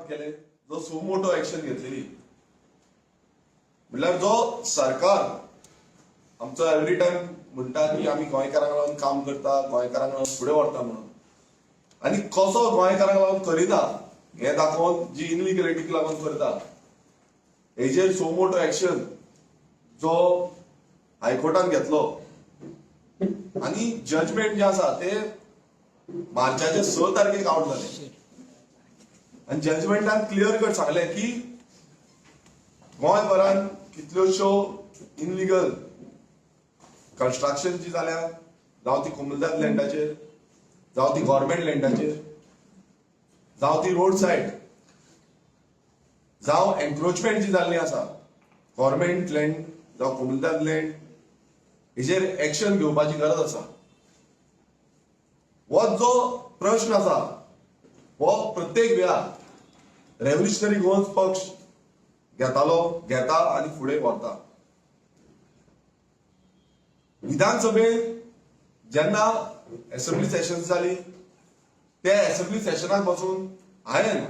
केले, जो suo motu action घेतलेली. म्हणल्यार जो सरकार आमचो एव्हरी टाइम म्हणटा की आमी गोंयकारांक लागून काम करता, गोंयकारांक लागून फुडें व्हरता म्हणून, आनी कसो गोंयकारांक लागून करिना हें दाखोवन जी इनलिगलिटीक लागून करता हेजेर सुमोटो ऍक्शन जो हायकोर्टान घेतलो आनी जजमेंट जे आसा ते मार्चाच्या 6 तारखेक आउट जाले. आनी जजमेंटान क्लियर कट सांगलें की गोंयभरान कितल्योश्यो इनलिगल कन्स्ट्रक्शन जी जाल्या, जावं ती कोमुलदाद लँडाचेर, जावं ती गव्हर्मेंट लँडाचेर, जावं ती रोड सायड, जावं एन्क्रोचमेंट जी जाल्ली आसा गव्हर्मेंट लँड जावं कोमुलदाद लँड, हेजेर एक्शन घेवपाची गरज आसा. हो जो प्रश्न आसा हो प्रत्येक वेळार रेव्होल्युशनरी गोवन्स पक्ष घेता आनी फुडें व्हरता. विधानसभेत जेन्ना असेंब्ली सेशन जाली त्या असेंब्ली सेशनाक बसून हांवें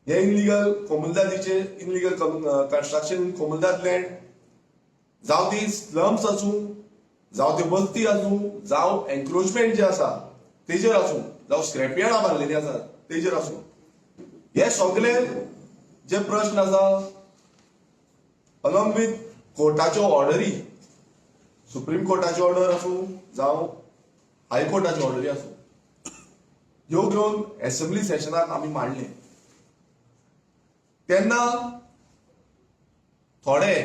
हे इनलिगल कोमुलदादीचे इनलिगल कन्स्ट्रक्शन कोमुलदाद लँड, जावं ती स्लम्स आसूं, जावं त्यो बस्ती आसूं, जावं एन्क्रोचमेंट जे आसा तेजेर आसूं, जावं स्क्रॅपयार्डां बांदलेली आसा तेजेर आसूं, हे सगळे जे प्रश्न आसा अलॉंग विथ कोर्टाच्यो ऑर्डरी, सुप्रीम कोर्टाची ऑर्डर आसूं जावं हायकोर्टाची ऑर्डरी आसूं, ह्यो घेवन असेंब्ली सेशनाक आमी मांडले. तेन्ना थोडे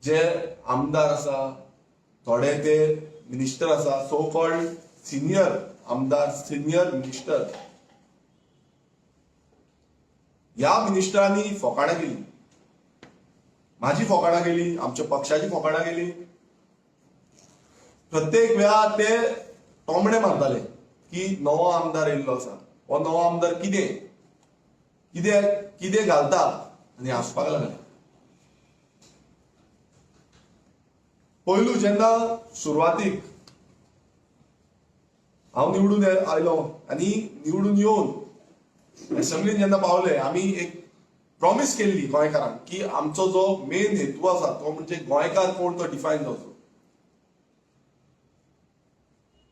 जे आमदार आसा, थोडे ते मिनिस्टर आसा, सो कॉल्ड सिनियर आमदार, सिनियर मिनिस्टर, ह्या मिनिस्टरांनी फोकाणां केली. माझी फोकाणां केली, आमच्या पक्षाची फोकाणां केली. प्रत्येक वेळार ते टोमणे मारताले की नवो आमदार येयल्लो आसा, हो नवो आमदार कितें कितें घालता आनी हांसपाक लागले. पयलू जेन्ना सुरवातीक हांव निवडून आयलो आनी निवडून येवन असेंब्लीन जेन्ना पावले, आमी एक प्रॉमिस केल्ली गोंयकारांक की आमचो जो मेन हेतू आसा तो म्हणजे गोंयकार कोण तो डिफायन जावचो.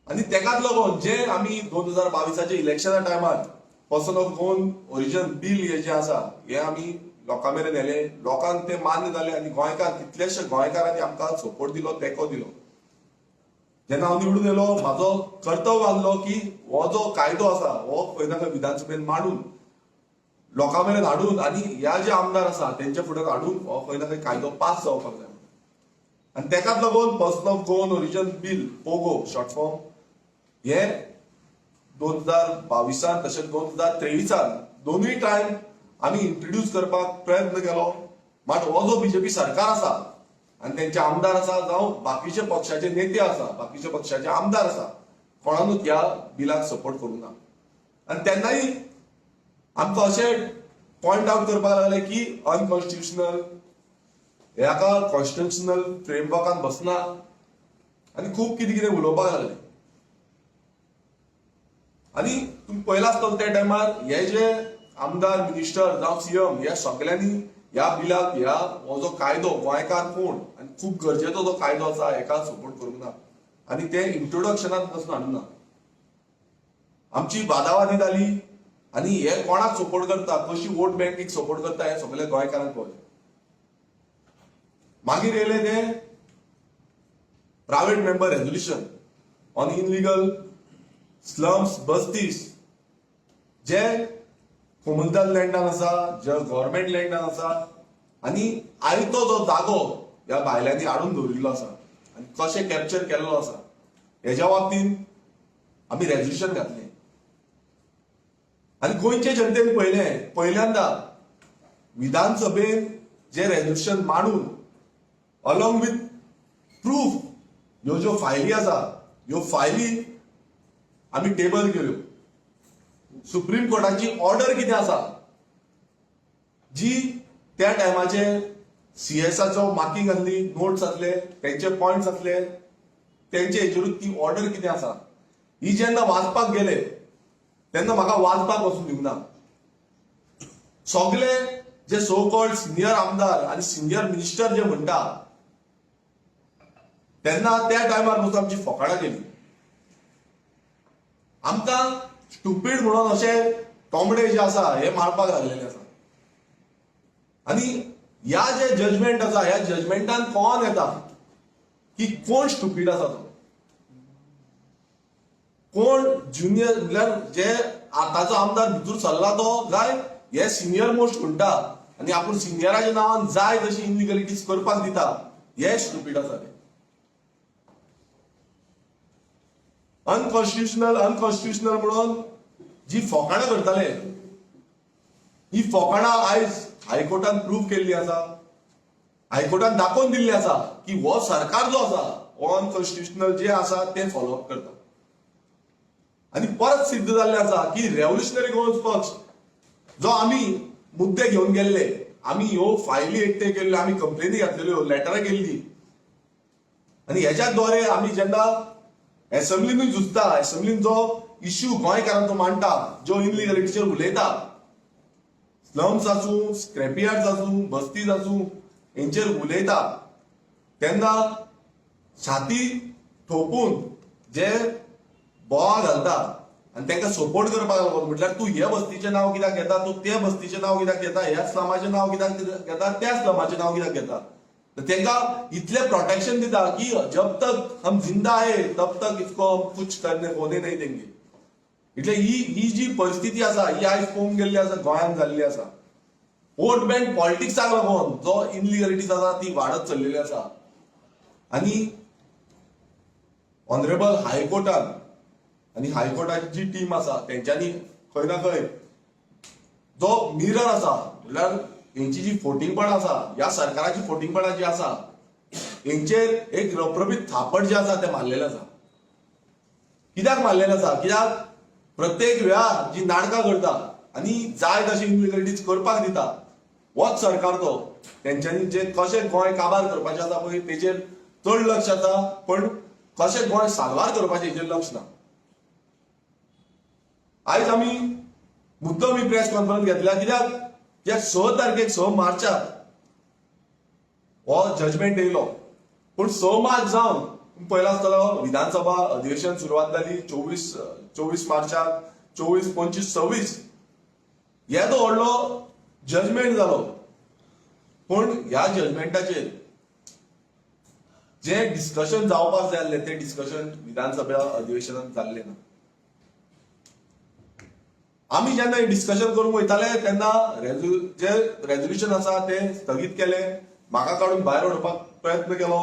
आनी तेकाच लागून जे आमी 2022 इलेक्शना टायमार person of Goan origin bill हे जे आसा हे आमी लोकां मेरेन व्हेले, लोकांक ते मान्य जाले आनी गोंयकार कितलेशे गोंयकारांनी आमकां सपोर्ट दिलो, तेंको दिलो. जेन्ना हांव निवडून येयलो म्हाजो कर्तव्य आसलो की हो जो कायदो आसा हो खंय ना खंय विधानसभेन मांडून लोकां मेरेन हाडून आनी ह्या जे आमदार आसा तेंच्या फुड्यान हाडून हो खंय ना खंय कायदो पास जावपाक जाय. आनी तेकाच लागून person of Goan origin bill Pogo short form हे 2022 तशेंच 2023 दोनूय टायम आमी इंट्रोड्यूस करपाक प्रयत्न केलो. मात हो जो बीजेपी सरकार आसा आनी तेंचे आमदार आसा जावं बाकीचे पक्षाचे नेते आसा, बाकीचे पक्षाचे आमदार आसा, कोणानूच ह्या बिलाक सपोर्ट करूंक ना. आनी तेन्नाय आमकां अशें पॉयंट आउट करपाक लागले की अनकॉन्स्टिट्युशनल, ह्याका कॉन्स्टिट्युशनल फ्रेमवर्कान बसना आनी खूब कितें कितें उलोवपाक लागले. आनी तुमी पळयला आसतलो त्या टायमार हे जे आमदार, मिनिस्टर जावं सीएम ह्या सगळ्यांनी ह्या बिलाक हो जो कायदो गोंयकार कोण आनी खूब गरजेचो जो कायदो आसा हेका सपोर्ट करूंक ना आनी ते इंट्रोडक्शनात पासून हाडूंक ना. आमची वादावादी जाली आनी हे कोणाक सपोर्ट करता, कशी वोट बँकेक सपोर्ट करता हे सगळे गोंयकारांक कळ्ळें. मागीर येयले ते private member resolution on illegal slums, बस्तीस जे कोमुलदाद लँडान आसा, जे गव्हर्मेंट लँडान आसा आनी आयतो जो जागो ह्या बायलांनी हाडून दवरिल्लो आसा आनी कशें कॅप्चर केल्लो आसा हेज्या बाबतींत आमी रेझोल्युशन घातलें. आनी गोंयचे जनतेन पळयलें पहिल्यांदा विधानसभेन जे रेझोल्युशन मांडून अलॉंग विथ प्रूफ ह्यो ज्यो फायली आसा ह्यो फायली आमी टेबल केल्यो. सुप्रीम कोर्टाची ऑर्डर कितें आसा जी त्या टायमाचे सीएसाचो मार्किंग आसली, नोट्स आसले, तेंचे पॉइंट्स आसले, तेंचे हेचेरूच ती ऑर्डर कितें आसा ही जेन्ना वाचपाक गेले तेन्ना म्हाका वाचपाक वचून दिवना. सगळे जे सो कॉल्ड सिनियर आमदार आणि सिनियर मिनिस्टर जे म्हणटा तेन्ना त्या टायमार पासून आमची फकाणां केली. आमकां स्टुपीड म्हणून अशे टोमडे जे आसा हे मारपाक लागलेले आसा. आणि ह्या जे जजमेंट आसा ह्या जजमेंटान कोण येता की कोण स्टुपीड आसा तो, कोण ज्युनियर म्हणल्यार जे आतांचो आमदार भितूर सरला तो काय हे सिनियर मोस्ट म्हणटा आणि आपूण सिनियराच्या नांवान जाय तशी इनलिगलिटीज करपाक दिता, हे स्टुपीड आसा ते. अनकॉन्स्टिट्युशनल म्हणून जी फकाणां करताले ही फकाणां आयज हायकोर्टान प्रूव्ह केल्ली आसा. हायकोर्टान दाखोवन दिल्ली आसा की हो सरकार जो आसा हो अनकॉन्स्टिट्युशनल जे आसा ते फॉलोअप करता. आणि परत सिद्ध जाल्ले आसा की रेव्होल्युशनरी गोल्स पक्ष जो आमी मुद्दे घेवन गेल्ले, आमी ह्यो फायली एकटे केल्ल्यो, आमी कंप्लेनी घातलेल्यो, लेटरां केल्ली आणि ह्याच्याद्वारे आमी जेन्ना असेंब्लीनूय झुजता, असेंब्लीन जो इश्यू गोंयकारांचो मांडटा, जो इनलिगलिटीचेर उलयता, स्लम्स आसूं, स्क्रॅपयार्ड्स आसूं, बस्तीज आसूं, हेंचेर उलयता तेन्ना छाती ठोपून जे बोवाळ घालता आणि तांकां सपोर्ट करपाक लागून म्हटल्यार तूं हे बस्तीचें नांव कित्याक घेता, तूं ते बस्तीचें नांव कित्याक घेता, ह्या स्लमाचें नांव कित्याक घेता, त्या स्लमाचें नांव कित्याक घेता, तेंकां इतलें प्रोटेक्शन दिता की जब तक हम जिंदा है तब तक इसको हम कुछ करने होने नहीं देंगे. એટલે ही जी परिस्थिती आसा ही आयज पळोवन गेल्ली आसा, गोंयांत जाल्ली आसा. वोट बँक पॉलिटिक्साक लागून जो इनलिगलिटीज आसा ती वाडत चल्लेली आसा. आणि ऑनरेबल हायकोर्टान आणि हायकोर्टाची जी टीम आसा तेंच्यांनी खंय ना खंय जो मिरर आसा म्हटल्यार हेंची जी फोटिंगपण आसा, ह्या सरकाराची फोटिंगपणां जी आसा हेंचेर एक रप्रबीत थापड जे आसा ते मारलेले आसा. कित्याक मारलेले आसा? कित्याक प्रत्येक वेळार जी नाटकां करता आणि जाय तशी इनलिगलिटीज करपाक दिता होच सरकार तो. तेंच्यांनी जे कशें गोंय काबार करपाचें आसा पळय तेचेर चड लक्ष आसा, पण कशें गोंय साल्वार करपाचें हेचेर लक्ष ना. आयज आमी मुद्दम ही प्रेस कॉन्फरन्स घेतल्या कित्याक जे 6 तारखेक 6 मार्चाक हो जजमेंट येयलो, पूण 6 मार्च जावन पयला आसतलो विधानसभा अधिवेशन सुरवात जाली 24 मार्चाक, 24, 25, 26 येदो व्हडलो जजमेंट जालो. पूण ह्या जजमेंटाचेर जे डिस्कशन जावपाक जाय आसलें ते डिस्कशन विधानसभा अधिवेशनात जाल्लें ना. आमी जेन्ना डिस्कशन करूंक वयताले तेन्ना जे रेझोल्युशन आसा ते स्थगीत केले, म्हाका काडून भायर उडोवपाक प्रयत्न केलो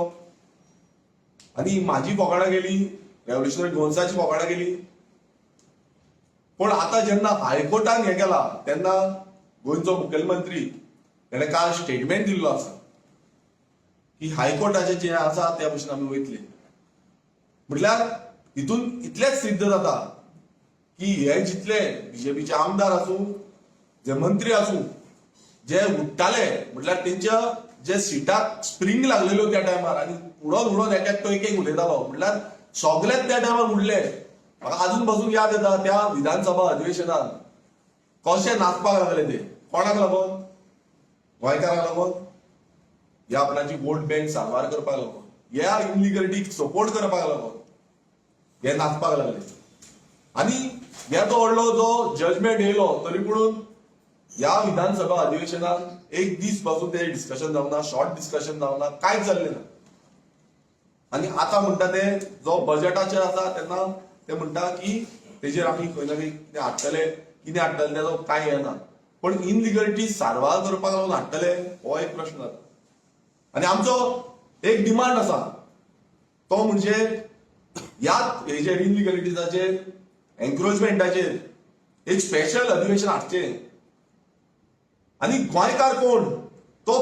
आणि माझी फकाणां गेली, रेव्होल्युशनरी गोल्साची फकाणां गेली. पण आता जेन्ना हायकोर्टान हें केला तेन्ना गोंयचो मुखेलमंत्री ताणें काल स्टेटमेंट दिल्लो आसा की हायकोर्टाचें जें आसा त्या भशेन आमी वयतले. म्हटल्यार हितून इतलेंच सिद्ध जाता की हे जितले बीजेपीचे आमदार आसूं, जे मंत्री आसूं, जे उठ्ठाले म्हटल्यार तेंच्या जे सिटाक स्प्रिंग लागलेल्यो त्या टायमार आणि उडोन एक उलयतालो म्हटल्यार सगळेच त्या टायमार उडले. म्हाका अजून पासून याद येता त्या विधानसभा अधिवेशनात कशे नाचपाक लागले ते. कोणाक लागून? गोंयकारांक लागून, ह्या आपणाची वोट बँक साल्वार करपाक लागून, ह्या इनलिगलिटीक सपोर्ट करपाक लागून हे नाचपाक लागले. आणि येदो व्हडलो जो जजमेंट येयलो तरी पूण ह्या विधानसभा अधिवेशनात एक दीस पासून ते डिस्कशन जावना, शॉर्ट डिस्कशन जावना, कांयच जाल्लें ना. आणि आता म्हणटा ते जो बजेटाचेर आसा तेन्ना ते म्हणटा की तेजेर आमी खंय ना खंय कितें हाडटले तेजो कांय येना. पण इनलिगलिटी सारवार करपाक लागून हाडटले हो एक प्रश्न जाता. आणि आमचो एक डिमांड आसा तो म्हणजे ह्याच हेजेर इनलिगलिटीजाचेर एन्क्रोचमेंटाचेर एक स्पेशल अधिवेशन हाडचें. आणि गोंयकार कोण तो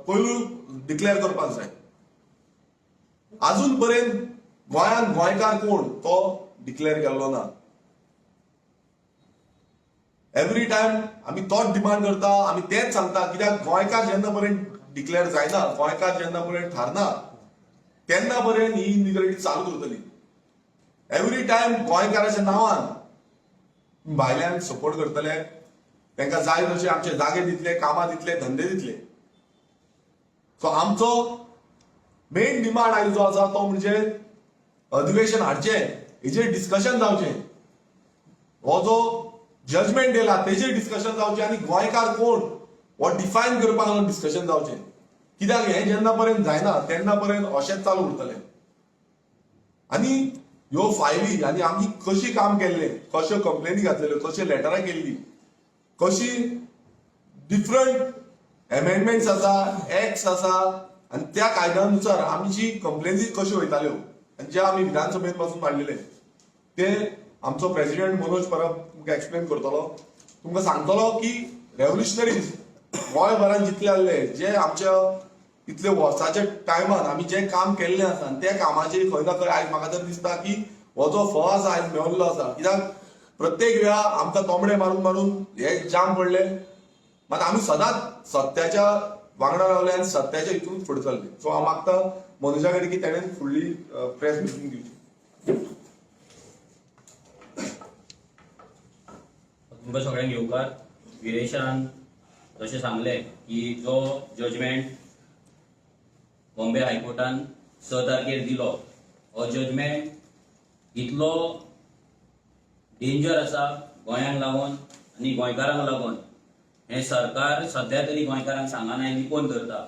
पयलू डिक्लेअर करपाक जाय. अजून पर्यंत गोंयांत गोंयकार कोण तो डिक्लेअर केल्लो ना. एवरी टायम आमी तोच डिमांड करता, आमी तेच सांगता कित्याक गोंयकार जेन्ना पर्यंत डिक्लेअर जायना, गोंयकार जेन्ना पर्यंत थारना तेन्ना पर्यंत ही इनलिगलिटी चालू उरतली. एवरी टायम गोंयकाराच्या नांवान भायल्यांक सपोर्ट करतले तांकां जाय तशे आमचे जागे दितले, कामां दितले, धंदे दितले. सो आमचो मेन डिमांड आयज जो आसा तो म्हणजे अधिवेशन हाडचें, हेजेर डिस्कशन जावचें. हो जो जजमेंट येयला तेजेर डिस्कशन जावचें आनी गोंयकार कोण हो डिफायन करपाक लागून डिस्कशन जावचें. कित्याक हें जेन्ना पर्यंत जायना तेन्ना पर्यंत अशेंच चालू उरतलें. आनी ह्यो फायली आनी आमी कशी काम केल्लें, कश्यो कंप्लेनी घातलेल्यो, कश्यो लेटरां केल्लीं, कशी डिफरंट एमेंडमेंट्स आसा, एक्ट्स आसा आनी त्या कायद्यानुसार आमची कंप्लेनी कश्यो वयताल्यो आनी जे आमी विधानसभेत पासून मांडलेले ते आमचो प्रेसिडेंट मनोज परब तुमकां एक्सप्लेन करतलो. तुमकां सांगतलो की रेव्होल्युशनरीज गोंयभरान जितले आहले, जे आमच्या इतले वर्साच्या टायमान आमी जे काम केल्लें आसा त्या कामाचेर खंय ना खंय आयज म्हाका तर दिसता की हो जो फळ आसा आयज मेळिल्लो आसा. कित्याक प्रत्येक वेळा आमकां तोंबडे मारून मारून हे जाम पडले, मात आमी सदांच सत्याच्या वांगडा रावले आनी सत्याच्या हितून फुडें चल्ले. सो हांव मागता मनोजा कडेन की ताणें फुडली प्रेस मिटींग दिवची. तुमकां सगळ्यांक येवकार. विरेशान जशें सांगलें की जो जजमेंट बॉम्बे हायकोर्टान 6 तारखेर दिलो, हो जजमेंट इतलो डेंजर आसा गोंयांक लागून आनी गोंयकारांक लागून. हें सरकार सध्या तरी गोंयकारांक सांगना, आनी कोण करता.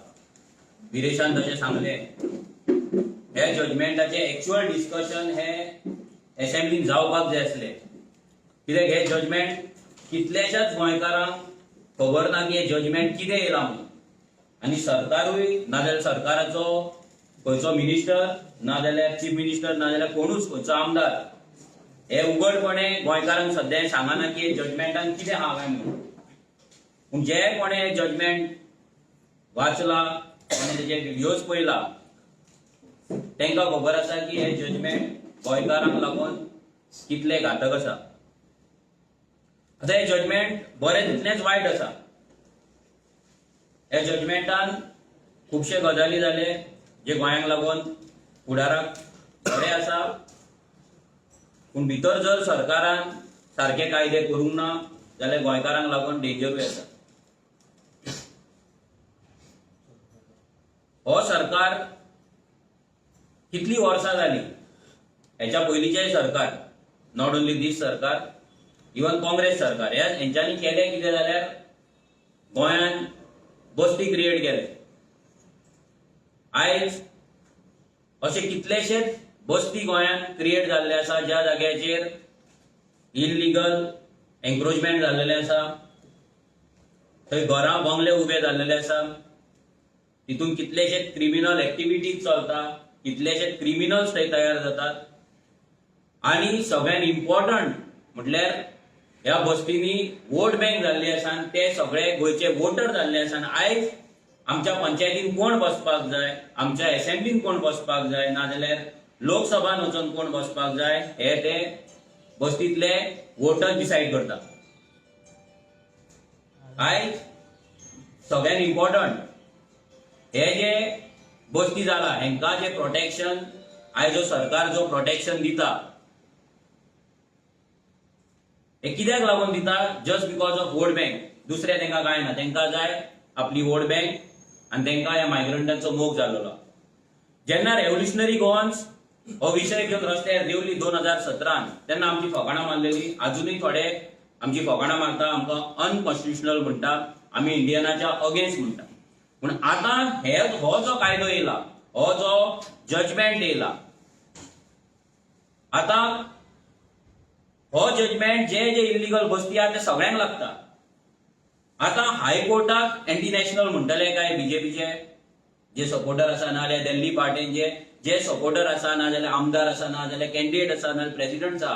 विरेशान जशें सांगलें हे जजमेंटाचें एक्चुअल डिस्कशन हे एसेंब्लीन जावपाक जाय आसलें. कित्याक हे जजमेंट कितल्याशाच गोंयकारांक खबर ना की हे जजमेंट कितें येयला म्हणून. आनी सरकारूय नाजाल्यार सरकाराचो खंयचो मिनिस्टर नाजाल्यार चीफ मिनिस्टर नाजाल्यार कोणूच खंयचो आमदार हे उघडपणे गोंयकारांक सध्या सांगना की हे जजमेंटान कितें आहा काय म्हणून. पूण जे कोणें हे जजमेंट वाचला आनी तेजे व्हिडियोज पळयला तांकां खबर आसा की हे जजमेंट गोंयकारांक लागून कितले घातक आसा. आतां हे जजमेंट बरें तितलेंच वायट आसा. ह्या जजमेंटान खुबशे गजाली जाले जे गोंयांक लागून फुडाराक बरें आसा, पूण भितर जर सरकारान सारके कायदे करूंक ना जाल्यार गोंयकारांक लागून डेंजरूय आसा. हो सरकार कितली वर्सां जाली, हेच्या पयलींचेय सरकार, नॉट ओन्ली दीस सरकार, इवन काँग्रेस सरकार, हेंच्यांनी केलें कितें जाल्यार गोंयान बस्ती क्रिएट केले. आयज अशे कितलेशेच बस्ती गोंयान क्रिएट जाल्ले आसा ज्या जाग्याचेर इल्लीगल एन्क्रोचमेंट जाल्लेले आसा, थंय घरां बंगले उबे जाल्लेले आसा, तितून कितलेशेच क्रिमिनल एक्टिविटीज चलता, कितलेशेच क्रिमिनल्स थंय तयार जातात. आनी सगळ्यात इम्पॉर्टंट म्हटल्यार ह्या बस्तींनी वोट बँक जाल्ली आसा आनी ते सगळे गोंयचे वोटर जाल्ले आसा. आयज आमच्या पंचायतीन कोण बसपाक जाय, आमच्या एसेंब्लीन कोण बसपाक जाय, नाजाल्यार लोकसभान वचून कोण बसपाक जाय हे ते बस्तीतले वोटर डिसायड करता. आयज सगळ्यात इम्पॉर्टंट हे जे बस्ती जाला हेंकां जे प्रोटेक्शन आयज जो सरकार जो प्रोटेक्शन दिता हे कित्याक लागून दिता? Just because of vote bank. दुसरे तांकां कांय ना, तांकां जाय आपली वोट बँक आनी तांकां ह्या मायग्रंटांचो मोग जाल्लो. जेन्ना रेव्होल्युशनरी गोवन्स हो विशय घेवन रस्त्यार देवली 2017 तेन्ना आमची फकाणां मारलेली. अजुनूय थोडे आमची फकाणां मारता, आमकां अनकॉन्स्टिट्युशनल म्हणटा, आमी इंडियनाच्या अगेन्स्ट म्हणटा. पूण आतां हो जो कायदो येयला, हो जो जजमेंट येयला, आतां हो जजमेंट जे जे इल्लीगल बस्ती आहा ते सगळ्यांक लागता. आतां हायकोर्टाक एंटी नॅशनल म्हणटले काय बीजेपीचे जे सपोर्टर आसा नाजाल्यार दिल्ली पार्टीचे जे सपोर्टर आसा नाजाल्यार आमदार आसा नाजाल्यार कॅन्डिडेट आसा नाजाल्यार प्रेसिडेंट आसा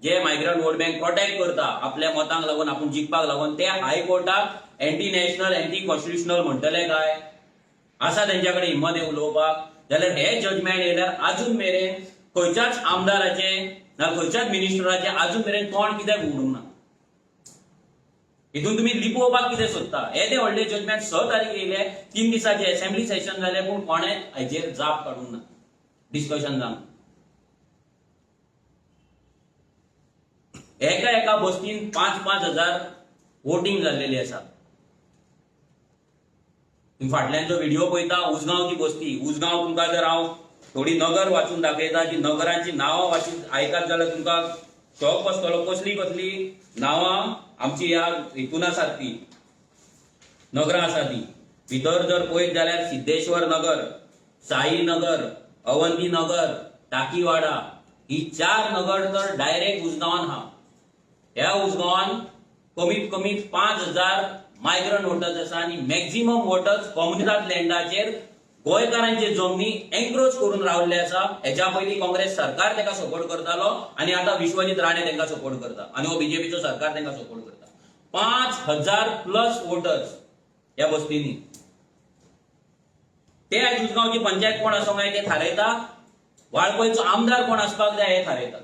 जे मायग्रंट वोट बँक प्रोटेक्ट करता आपल्या मतांक लागून, आपूण जिखपाक लागून, ते हायकोर्टाक एंटी नॅशनल एंटी कॉन्स्टिट्युशनल म्हणटले काय? आसा तेंच्या कडेन हिम्मत उलोवपाक? जाल्यार हे जजमेंट येयल्यार आजून मेरेन खंयच्याच आमदाराचे ना खंयच्याच मिनिस्टराचे आजून मेरेन तोंड कित्याक उगडूंक ना? हितून तुमी लिपोवपाक कितें सोदता? येदे व्हडले जजमेंट 6 तारीख येयले, 3 दिसाचे एसेंब्ली सेशन जाले, पूण कोणें हेजेर जाप काडूंक ना, डिस्कशन जावंक. एका बस्तीन 5,000 वोटिंग जाल्लेली आसा. तुम्ही फाटल्यान जो व्हिडिओ पळयता उजगांवची बस्ती, उजगांव तुमकां जर हांव थोडी नगर वाचून दाखयता जी नगरांची नांवां वाचून आयकात जाल्यार तुमकां शॉक बसतलो. कसली कसली नांवां आमची ह्या हितून आसात ती नगरां आसा ती. भितर जर पळयत जाल्यार सिद्धेश्वर नगर, साई नगर, अवंती नगर, टाकीवाडा ही 4 नगर तर डायरेक्ट उजगांवान आहा. ह्या उजगांवान कमीत कमी 5000 मायग्रंट वोटर्स आसा आणि मॅक्झिमम वोटर्स कॉम्युनिटात लँडाचेर गोंयकारांचे जमनी एन्क्रोच करून रावल्ले आसा. हेच्या पयलीं काँग्रेस सरकार ताका सपोर्ट करतालो आणि आता विश्वजीत राणे तांकां सपोर्ट करता आणि हो बीजेपीचो सरकार तांकां सपोर्ट करता. 5000+ वोटर्स ह्या बस्तींनी. ते आयज उजगांवची पंचायत कोण आसूंक जाय ते थारयता. वाळपयचो आमदार कोण आसपाक जाय हे थारयता.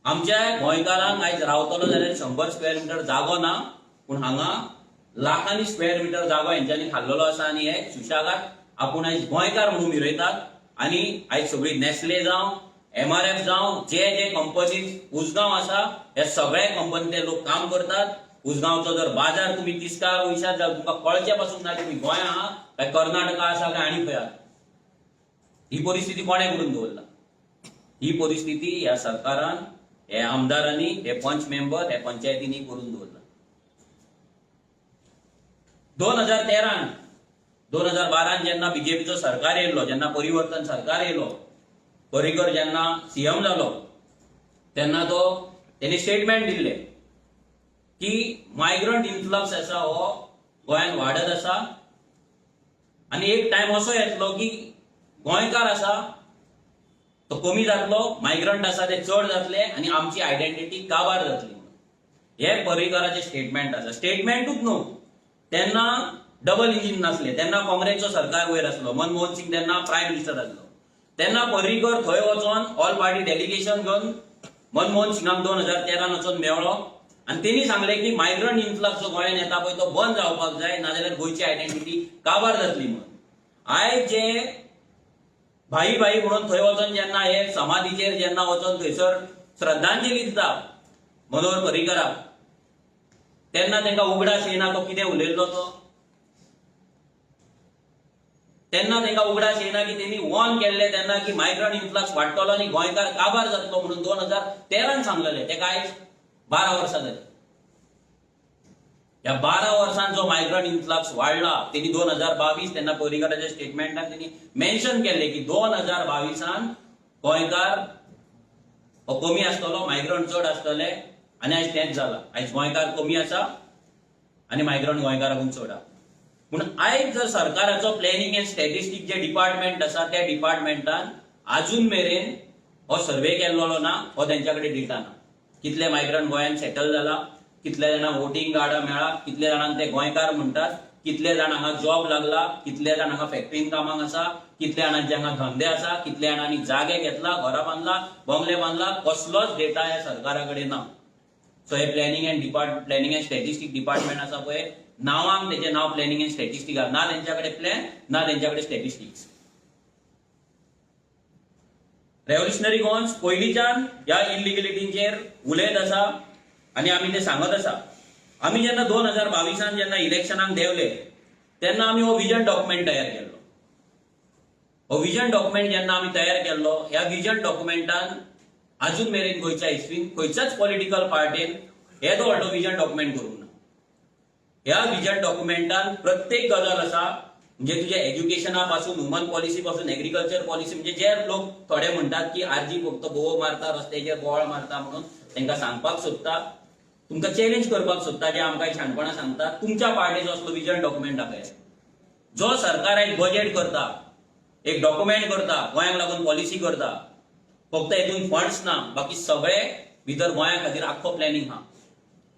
आमच्या गोंयकारांक आयज रावतलो जाल्यार 100 स्क्वेअर मिटर जागो ना, पूण हांगा लाखांनी स्क्वेअर मिटर जागो हेंच्यांनी खाल्लेलो आसा आणि हे सुशागात आपूण आयज गोंयकार म्हणून मिरयतात. आणि आयज सगळी नेस्ले जावं, MRF जावं, जे कंपनीज उजगांव आसा हे सगळे कंपनीतले लोक काम करतात. उजगांवचो जर बाजार तुम्ही तिस्कार वयशात जाल्यार तुमकां कळचे पासून ना तुम्ही गोंय आहा काय कर्नाटका आसा काय आनी खंय आहा. ही परिस्थिती कोणे करून दवरला? ही परिस्थिती ह्या सरकारान, हे आमदारांनी, हे पंच मेंबर, हे पंचायतींनी करून दवरला. 2013-2012 जेन्ना बीजेपीचो सरकार येयलो, जेन्ना परिवर्तन सरकार येयलो, पर्रीकर जेन्ना सीएम जालो तेन्ना तेणी स्टेटमेंट दिल्ले की मायग्रंट इन्फ्लक्स आसा हो गोंयान वाडत आसा आणि एक टाइम असो येतलो की गोंयकार आसा तो कमी जातलो, मायग्रंट आसा ते चड जातले आणि आमची आयडेंटिटी काबार जातली. हे पर्रीकराचे स्टेटमेंट आसा. स्टेटमेंटूच न्हू, तेन्ना डबल इंजिन नासले, तेन्ना काँग्रेसचो सरकार वयर आसलो, मनमोहन सिंग तेन्ना प्रायम मिनिस्टर आसलो. तेन्ना पर्रीकर थंय वचोन ऑल पार्टी डेलिगेशन घेवन मनमोहन सिंगाक 2013 वचोन मेळ्ळो आणि तेणी सांगले की मायग्रंट इन्फ्लक्स जो गोंयान येता पळय तो बंद जावपाक जाय, नाजाल्यार गोंयची आयडेंटिटी काबार जातली म्हणून. आयज जे भाई म्हणून थंय वचोन जेन्ना हे समाधीचेर जेन्ना वचोन थंयसर श्रद्धांजली दिता मनोहर पर्रीकराक, तेन्ना तांकां उगडास येना तो कितें उलयल्लो तो. तेन्ना तांकां उगडास येना की तेणी वॉर्न केल्ले तेन्ना की मायग्रंट इन्फ्लक्स वाडटलो आणि गोंयकार काबार जातलो म्हणून 2013 सांगलेले. तेका आयज 12 वर्सां जाली. ह्या 12 वर्सांत जो मायग्रंट इन्फ्लक्स वाडला तेणी 2022 तेन्ना पर्रीकराच्या स्टेटमेंटान तेणी मेन्शन केल्ले की 2022 गोंयकार हो कमी आसतलो, मायग्रंट चड आसतले आणि आयज तेंच जाला. आयज गोंयकार कमी आसा आणि मायग्रंट गोंयकारांकून चड आसा. पूण आयज जर सरकाराचो प्लॅनिंग एंड स्टॅटिस्टिक जे डिपार्टमेंट आसा त्या डिपार्टमेंटान अजून मेरेन हो सर्वे केल्लो ना, हो तेंच्या कडेन डेटा ना. कितले मायग्रंट गोंयान सेटल जाला, कितले जाणांक वोटिंग कार्डां मेळ्ळा, कितले जाणांक ते गोंयकार म्हणटात, कितले जाणांक हांगा जॉब लागला, कितले जाण हांगा फॅक्टरीन कामाक आसा, कितले जाणांचे हांगा धंदे आसा, कितले जाणांनी जागे घेतला, घरां बांदला, बंगले बांदला, कसलोच डेटा ह्या सरकारा कडेन ना. सो हे प्लॅनिंग एंड स्टॅटिस्टिक डिपार्टमेंट आसा पळय, नांवांक तेजें नांव प्लॅनिंग एंड स्टॅटिस्टिक ना तेंच्या कडेन प्लॅन ना तेंच्या कडेन स्टॅटिस्टिक्स. रेव्होल्युशनरी गोवन्स पयलींच्यान ह्या इलिगलिटींचेर उलयत आसा आणि आमी ते सांगत आसा. आमी जेन्ना 2022 जेन्ना इलेक्शनाक देवले तेन्ना आमी हो विजन डॉक्युमेंट तयार केल्लो. हो विजन डॉक्युमेंट जेन्ना आमी तयार केल्लो, ह्या विजन डॉक्युमेंटान अजून मेरेन गोंयच्या हिस्ट्रीन खंयच्याच पॉलिटिकल पार्टीन येदो व्हडलो विजन डॉक्युमेंट करूंक ना. ह्या विजन डॉक्युमेंटान प्रत्येक गजाल आसा, म्हणजे तुझ्या एज्युकेशना पासून, ह्युमन पॉलिसी पासून, एग्रीकल्चर पॉलिसी, म्हणजे जे लोक थोडे म्हणतात की आरजी फक्त बोव मारता, रस्त्याचेर बोवाळ मारता म्हणून तांकां सांगपाक सोदता, तुमकां चॅलेंज करपाक सोदता, जे आमकां शाणपणां सांगता. तुमच्या पार्टीचो असलो विजन डॉक्युमेंट दाखय. जो सरकार आयज बजेट करता, एक डॉक्युमेंट करता, गोंयाक लागून पॉलिसी करता, फक्त हेतून फंड्स ना, बाकी सगळे भितर गोंया खातीर आख्खो प्लॅनिंग हा.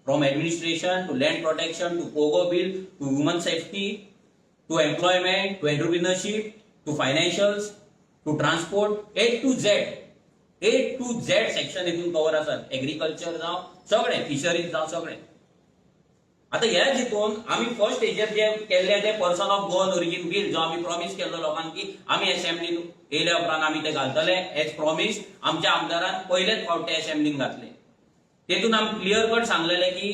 From administration to land protection to POGO bill to human safety to employment to entrepreneurship to financials to transport, A to Z section हितून कव्हर आसात. एग्रीकल्चर जावं सगळे, फिशरीज जावं सगळे. आता ह्या जितून आमी फर्स्ट स्टेजीर जे केल्ले ते person of Goan origin bill, जो आमी प्रॉमिस केल्लो लोकांक की आमी असेंब्लीन येयल्या उपरांत आमी ते घालतले, एज प्रॉमिस आमच्या आमदारान पयलेच फावट ते असेंब्लीन घातले. तेतून आमी क्लियर कट सांगलेले की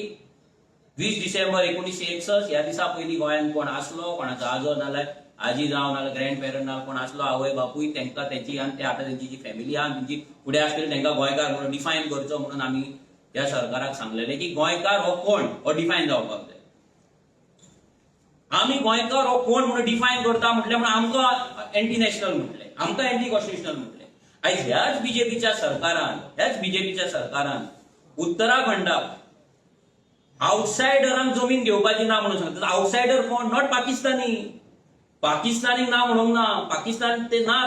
20 डिसेंबर 1961 ह्या दिसा पयलीं गोंयांत कोण आसलो, कोणाचो आजो नाल्यार आजी जावं नाल्यार ग्रँड पेरंट नाल्यार कोण आसलो आवय बापूय, तांकां तेंची आनी ते आतां तेंची जी फॅमिली आहा तेंची फुडें आसतली तांकां गोंयकार म्हणून डिफायन करचो म्हणून आमी ह्या सरकाराक सांगलेले की गोंयकार हो कोण हो डिफायन जावपाक जाय. आमी गोंयकार हो कोण म्हणून डिफायन करता म्हटलें म्हणून आमकां एंटी नॅशनल म्हटलें, आमकां एंटी कॉन्स्टिट्युशनल म्हटलें. आयज ह्याच बीजेपीच्या सरकारान उत्तराखंडाक आउटसायडरांक जमीन घेवपाची ना म्हणून सांगता. आउटसायडर कोण? नॉट पाकिस्तानी ना म्हणूंक ना. पाकिस्तान ते ना,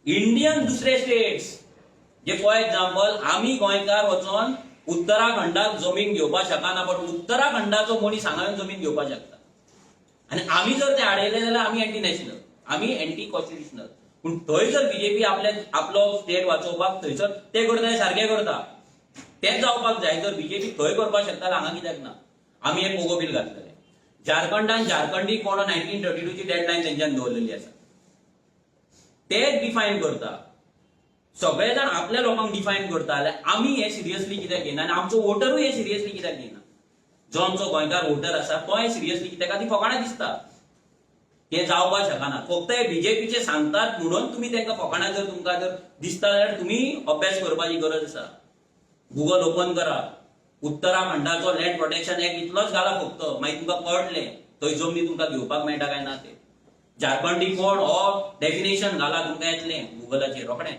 इंडियन दुसरे स्टेट्स. जे फॉर एक्झाम्पल आमी गोंयकार वचोन उत्तराखंडाक जमीन घेवपाक शकना, बट उत्तराखंडाचो मनीस हांगा जमीन घेवपाक शकता. आनी आमी जर ते आडयले जाल्यार आमी एंटी नॅशनल, आमी एंटी कॉन्स्टिट्युशनल. पूण थंय जर बीजेपी आपलो स्टेट वाचोवपाक थंयसर ते करता सारखे करता, तेच जावपाक जाय. जर बीजेपी थंय करपाक शकता जाल्यार हांगा कित्याक ना? आमी एक पोगो बील घातलेले. झारखंडी कोण 1932 ची डेडलायन तेंच्यान दवरलेली आसा, तेच डिफायन करता. सगळे जाण आपल्या लोकांक डिफायन करता जाल्यार आमी हे सिरियसली कित्याक घेना? आनी आमचो वोटरूय हे सिरियसली कित्याक घेना? जो आमचो गोंयकार वोटर आसा तो हे सिरियसली कित्याक? ती फकाणां दिसता, हे जावपाक शकना. फक्त हे बीजेपीचे सांगतात म्हणून तुमी तांकां फकाणां जर तुमकां जर दिसता जाल्यार तुमी अभ्यास करपाची गरज आसा. गुगल ओपन करा, उत्तराखंडाचो लँड प्रोटेक्शन एक्ट इतलोच घाला फक्त, मागीर तुमकां कळटलें थंय जमनी तुमकां घेवपाक मेळटा काय ना ते. झारखंडी कोण हो डेफिनेशन घाला, तुमकां येतलें गुगलाचेर रोखडें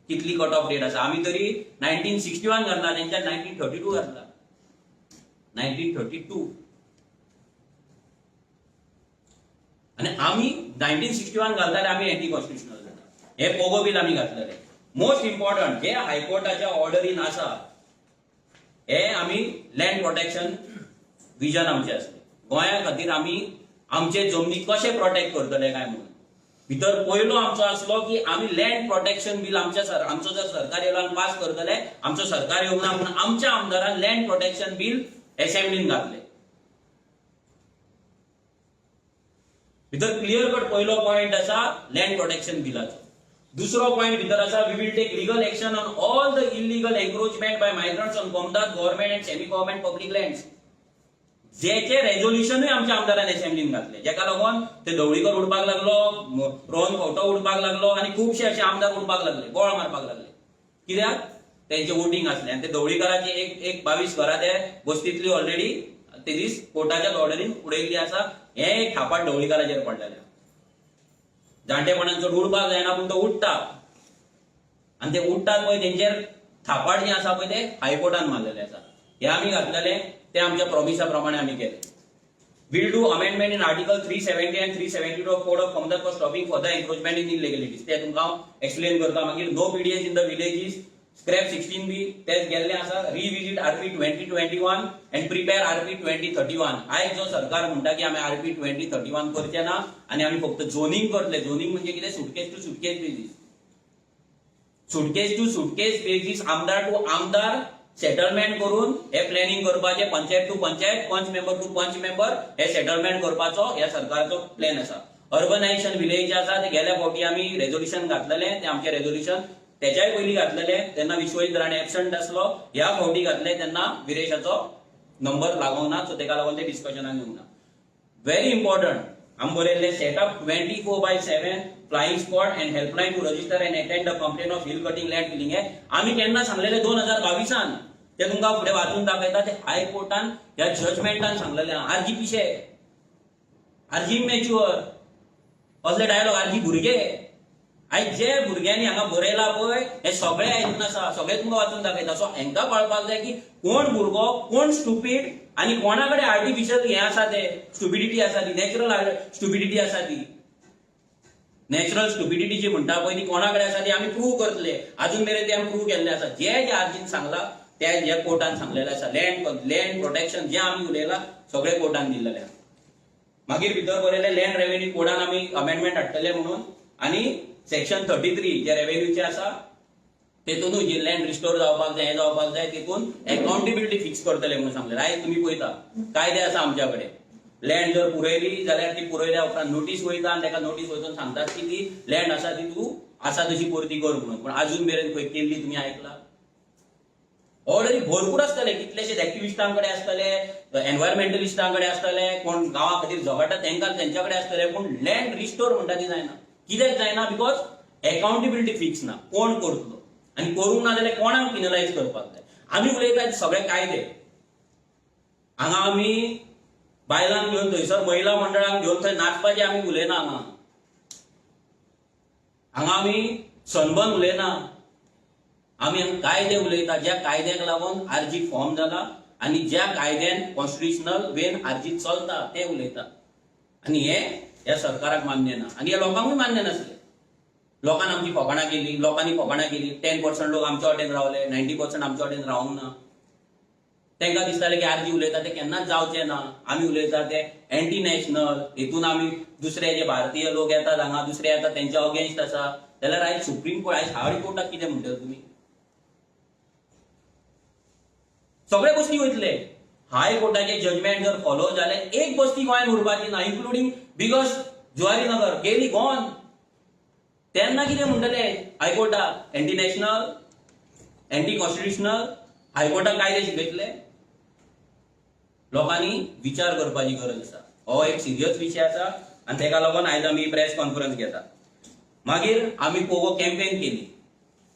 कितली कट ऑफ डेट आसा. आमी तरी 1961 घातला, तेंच्यान 1932 घातला. 1932 आनी आमी 1961 घालताले, आमी एंटी कॉन्स्टिट्युशनल जाता. हे पोगो बील आमी घातलेले. मोस्ट इम्पॉर्टंट जे हायकोर्टाच्या ऑर्डरीन आसा हे आमी लँड प्रोटेक्शन विजन आमचें आसलें. गोंया खातीर आमी आमचे जमनी कशे प्रोटेक्ट करतले काय म्हणून. भितर पयलो आमचो आसलो की आमी लँड प्रोटेक्शन बील आमचो जर सरकार येयलो आनी पास करतले, आमचो सरकार येवंक ना म्हणून आमच्या आमदारान लँड प्रोटेक्शन बील असेंब्लीन घातले. भितर क्लियर कट पयलो पॉइंट आसा लँड प्रोटेक्शन बिलाचो. दुसरो पॉइंट भितर आसा we will take legal action on all the illegal encroachment by migrants on गोमदात government and semi government public lands. जेचे रेझोल्युशनूय आमच्या आमदारान असेंब्लीन घातले, जेका लागून ते ढवळीकर उडपाक लागलो, रोहन खंवटो उडपाक लागलो आनी खुबशे असे आमदार उडपाक लागले, बोळ मारपाक लागले. कित्याक? तेंचे वोटिंग आसलें आनी ते ढवळीकरांची एक 22 घरां ते बस्तींतली ऑलरेडी ते दीस कोर्टाच्या ऑर्डरीन उडयल्ली आसा. हे एक थापाट ढवळीकराचेर पडलेले. जाणटेपणान चड उडपाक जायना पूण तो उडटा आनी ते उडटात पळय तेंचेर थापाट जे आसा पळय ते हायकोर्टान मारलेले आसा. हे आमी घातलेले, ते आमच्या प्रॉमिसा प्रमाणे आमी केले. We'll do amendment in Article 370 and 372 of Code of Conduct for stopping further encroachment in illegalities. ते तुमकां हांव एक्सप्लेन करता. मागीर no PDS in the villages, scrap 16B तेच गेल्ले आसा. Revisit RP 2021 and prepare RP 2031. आयज जो सरकार म्हणटा की आमी RP 2031 करचे ना आनी आमी फक्त झोनिंग करतले. झोनिंग म्हणजे कितें? सुटकेस टू सुटकेस बेजीस. सुटकेस टू सुटकेस बेजीस, आमदार टू आमदार सेटलमेंट करून हे प्लॅनिंग करपाचे. पंचायत टू पंचायत, पंच मेंबर टू पंच मेंबर हे सेटलमेंट करपाचो ह्या सरकारचो प्लॅन आसा. अर्बनायझेशन विलेज आसा ते गेल्या फावटी आमी रेझोल्युशन घातलेले. ते आमचे रेझोल्युशन त्याच्याय पयलीं घातलेले तेन्ना विश्वजीत राणे एबसंट आसलो. ह्या फावटी घातले तेन्ना विरेशाचो नंबर लागोंक ना, सो तेका लागून ते डिस्कशनाक येवंक ना. व्हेरी इम्पॉर्टंट आमी बरयल्ले setup 24/7 flying squad and helpline to register and attend the complaint of hill cutting land filling. हे आमी केन्ना सांगलेले 2022 ते तुमकां फुडें वाचून दाखयता. ते हायकोर्टान ह्या जजमेंटान सांगलेले आरजी पिशे, आरजी मॅच्युअर असले डायलॉग, आरजी भुरगे. आयज जे भुरग्यांनी हांगा बरयला पळय हे सगळे आयकून आसा, सगळे तुमकां वाचून दाखयता. सो हांकां कळपाक जाय की कोण भुरगो, कोण स्टुपीड आनी कोणा कडेन आर्टिफिशियल हे आसा ते स्टुपिडिटी आसा ती, नॅचरल स्टुपिडिटी आसा ती. नॅचरल स्टुपिडिटी जी म्हणटा पळय ती कोणा कडेन आसा ती आमी प्रूव्ह करतले. अजून मेरेन ते आमी प्रूव्ह केल्ले आसा. जे आर्जीन सांगला ते जे कोर्टान सांगलेले आसा. लँड प्रोटेक्शन जे आमी उलयला सगळे कोर्टान दिल्लेले आसा. मागीर भितर बरयले लँड रेव्हेन्यू कोडान आमी अमेंडमेंट हाडटले म्हणून. आनी सेक्शन 33 जे रेव्हेन्यूचे आसा तेतूनूय जे लँड रिस्टोर जावपाक जाय, हे जावपाक जाय, तेतून अकाउंटेबिलिटी फिक्स करतले म्हणून सांगलेले. आयज तुमी पळयता कायदे आसा आमच्या कडेन. लँड जर पुरयली जाल्यार ती पुरयल्या उपरांत नोटीस वयता आनी ताका नोटीस वचून सांगतात की ती लँड आसा ती तूं आसा तशी परती कर म्हणून. पूण अजून मेरेन खंय केल्ली तुमी आयकला? ऑर्डरी भरपूर आसतले, कितलेशेच एक्टिविस्टांकडे आसतले, एन्व्हायरमेंटलिस्टांकडे आसतले, कोण गांवा खातीर झगडटा तेंच्याकडे आसतले, पूण लँड रिस्टोर म्हणटा ती जायना. कित्याक जायना? बिकॉज अकाउंटेबिलिटी फिक्स ना, कोण करतलो आनी करूंक ना जाल्यार कोणाक पिनलायज करपाक जाय. आमी उलयतात सगळे कायदे, हांगा आमी बायलांक घेवन थंयसर महिला मंडळांक घेवन थंय नाचपाचें आमी उलयना. हांगा आमी सनबर्न उलयना, आमी कायदे उलयता, ज्या कायद्याक लागून आरजी फॉर्म जाला आनी ज्या कायद्यान कॉन्स्टिट्युशनल वेन आरजी चलता ते उलयता. आनी हे ह्या सरकाराक मान्य ना आनी ह्या लोकांकूय मान्य नासले. लोकांनी आमची फकाणां केली, लोकांनी फकाणां केली. 10% लोक आमच्या वाटेन रावले, 90% आमच्या वाटेन रावंक ना. तांकां दिसतालें की आरजी उलयता ते केन्नाच जावचें ना. आमी उलयता ते एंटी नॅशनल, हेतून आमी दुसरे जे भारतीय लोक येतात हांगा दुसरे येतात तेंच्या अगेन्स्ट आसा. जाल्यार आयज सुप्रीम कोर्ट, आयज हाय कोर्टाक कितें म्हणटात तुमी? सगळे गोष्टी वयतले. हाय कोर्टाचे जजमेंट जर फॉलो जाले एक बस्ती गोंयान उरपाची ना, इन्क्लुडींग बिगस्ट जुवारी नगर गेली गोवन. तेन्ना कितें म्हणटले हायकोर्टाक? Anti national, anti constitutional. हायकोर्टाक कायदे शिकयतले? लोकांनी विचार करपाची गरज आसा. हो एक सिरियस विशय आसा आनी तेका लागून आयज आमी प्रेस कॉन्फरन्स घेता. मागीर आमी पोगो कॅम्पेन केली.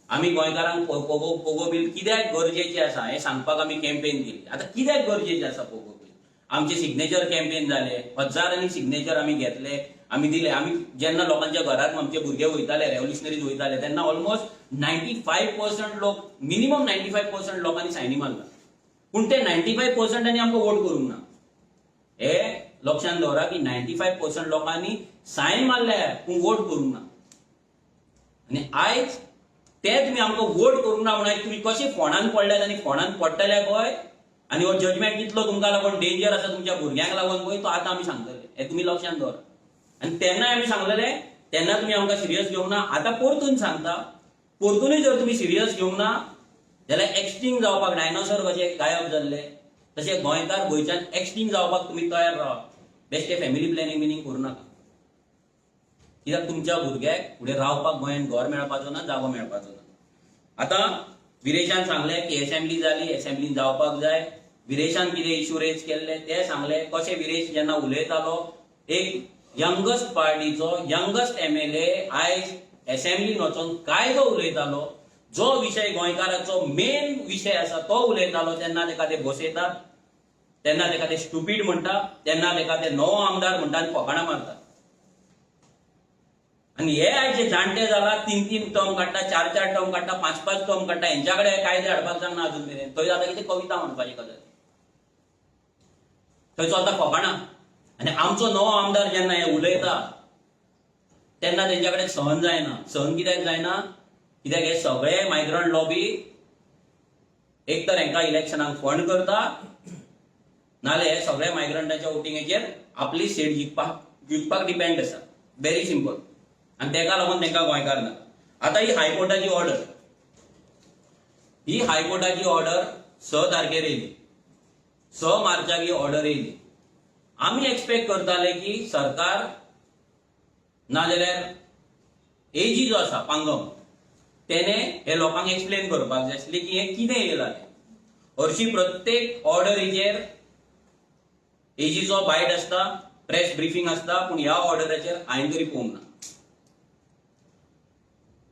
आमी गोंयकारांक पोगो बील कित्याक गरजेचें आसा हें सांगपाक आमी कॅम्पेन केली. आतां कित्याक गरजेचें आसा पोगो बील? आमचे सिग्नेचर कॅम्पेन जाले, हजारांनी सिग्नेचर आमी घेतले, आमी दिले. आमी जेन्ना लोकांच्या घरांत आमचे भुरगे वयताले, रेव्होल्युशनरीज वयताले, तेन्ना ऑलमोस्ट 95% लोक, मिनिमम 95% लोकांनी सायनी मारला. पूण ते 95%नी आमकां वोट करूंक ना. हे लक्षांत दवरा की 95% लोकांनी सायन मारल्या पूण वोट करूंक ना. आनी आयज ते तुमी आमकां वोट करूंक ना म्हणून तुमी कशे फोंडान पडल्यात आनी फोंडान पडटले गोंय. आनी हो जजमेंट कितलो तुमकां लागून डेंजर आसा तुमच्या भुरग्यांक लागून पळय तो आतां आमी सांगतले. हे तुमी लक्षांत दवरा. आनी तेन्नाय आमी सांगलेले, तेन्ना तुमी आमकां सिरियस घेवंक ना. आतां परतून सांगता, परतूनय जर तुमी सिरियस घेवंक ना जाल्यार एक्सटिंक्ट जावपाक, डायनोसॉर कशे गायब जाल्ले तशे गोंयकार गोंयच्यान एक्सटिंक्ट जावपाक तुमी तयार रावा. बेश्टे फॅमिली प्लॅनिंग करूं नाका. कित्याक तुमच्या भुरग्याक फुडें रावपाक गोंयान घर मेळपाचो ना, जागो मेळपाचो ना. आतां विरेशान सांगलें की एसेंब्ली जाली, एसेंब्लीन जावपाक जाय. विरेशान कितें इश्यू रेज केल्ले ते सांगले. कशें विरेश जेन्ना उलयतालो, एक यंगस्ट पार्टीचो यंगस्ट MLA आयज एसेंब्लीन वचून कायदो उलयतालो, जो विशय गोंयकाराचो मेन विशय आसा तो उलयतालो, तेन्ना तेका ते बसयतात, तेन्ना तेका ते स्टुपीड म्हणटा, तेन्ना तेका ते नवो आमदार म्हणटा आनी फकाणां मारतात. आनी हे आयज जे जाणटे जाला 3-3 टर्म काडटा, 4-4 टर्म काडटा, 5-5 टर्म काडटा, हेंच्या कडेन कायदे हाडपाक जायना अजून मेरेन. थंय जाता कितें कविता म्हणपाची गजाल, थंय चलता फकाणां. आनी आमचो नवो आमदार जेन्ना हे उलयता तेन्ना तेंच्या कडेन सहन जायना. सहन कित्याक जायना? कित्याक हे सगळे मायग्रंट लॉबी एक तर हेंकां इलेक्शनाक फंड करता, नाल्यार हे सगळे मायग्रंटाच्या वोटिंगेचेर आपली सीट जिखपाक डिपेंड आसा. Very simple. आनी तेका लागून तेंकां गोंयकार ना. आतां ही हायकोर्टाची ऑर्डर, ही हायकोर्टाची ऑर्डर 6 तारखेर येयली. 6 मार्चाक ही ऑर्डर येयली. आमी एक्सपेक्ट करताले की सरकार नाजाल्यार एजी जो आसा पांगम तेने हे लोकांक एक्सप्लेन करपाक जाय आसली की हे कितें येयलां. हरशी प्रत्येक ऑर्डरीचेर एजीचो बायट आसता, प्रेस ब्रिफींग आसता, पूण ह्या ऑर्डराचेर हांवें तरी पळोवंक ना.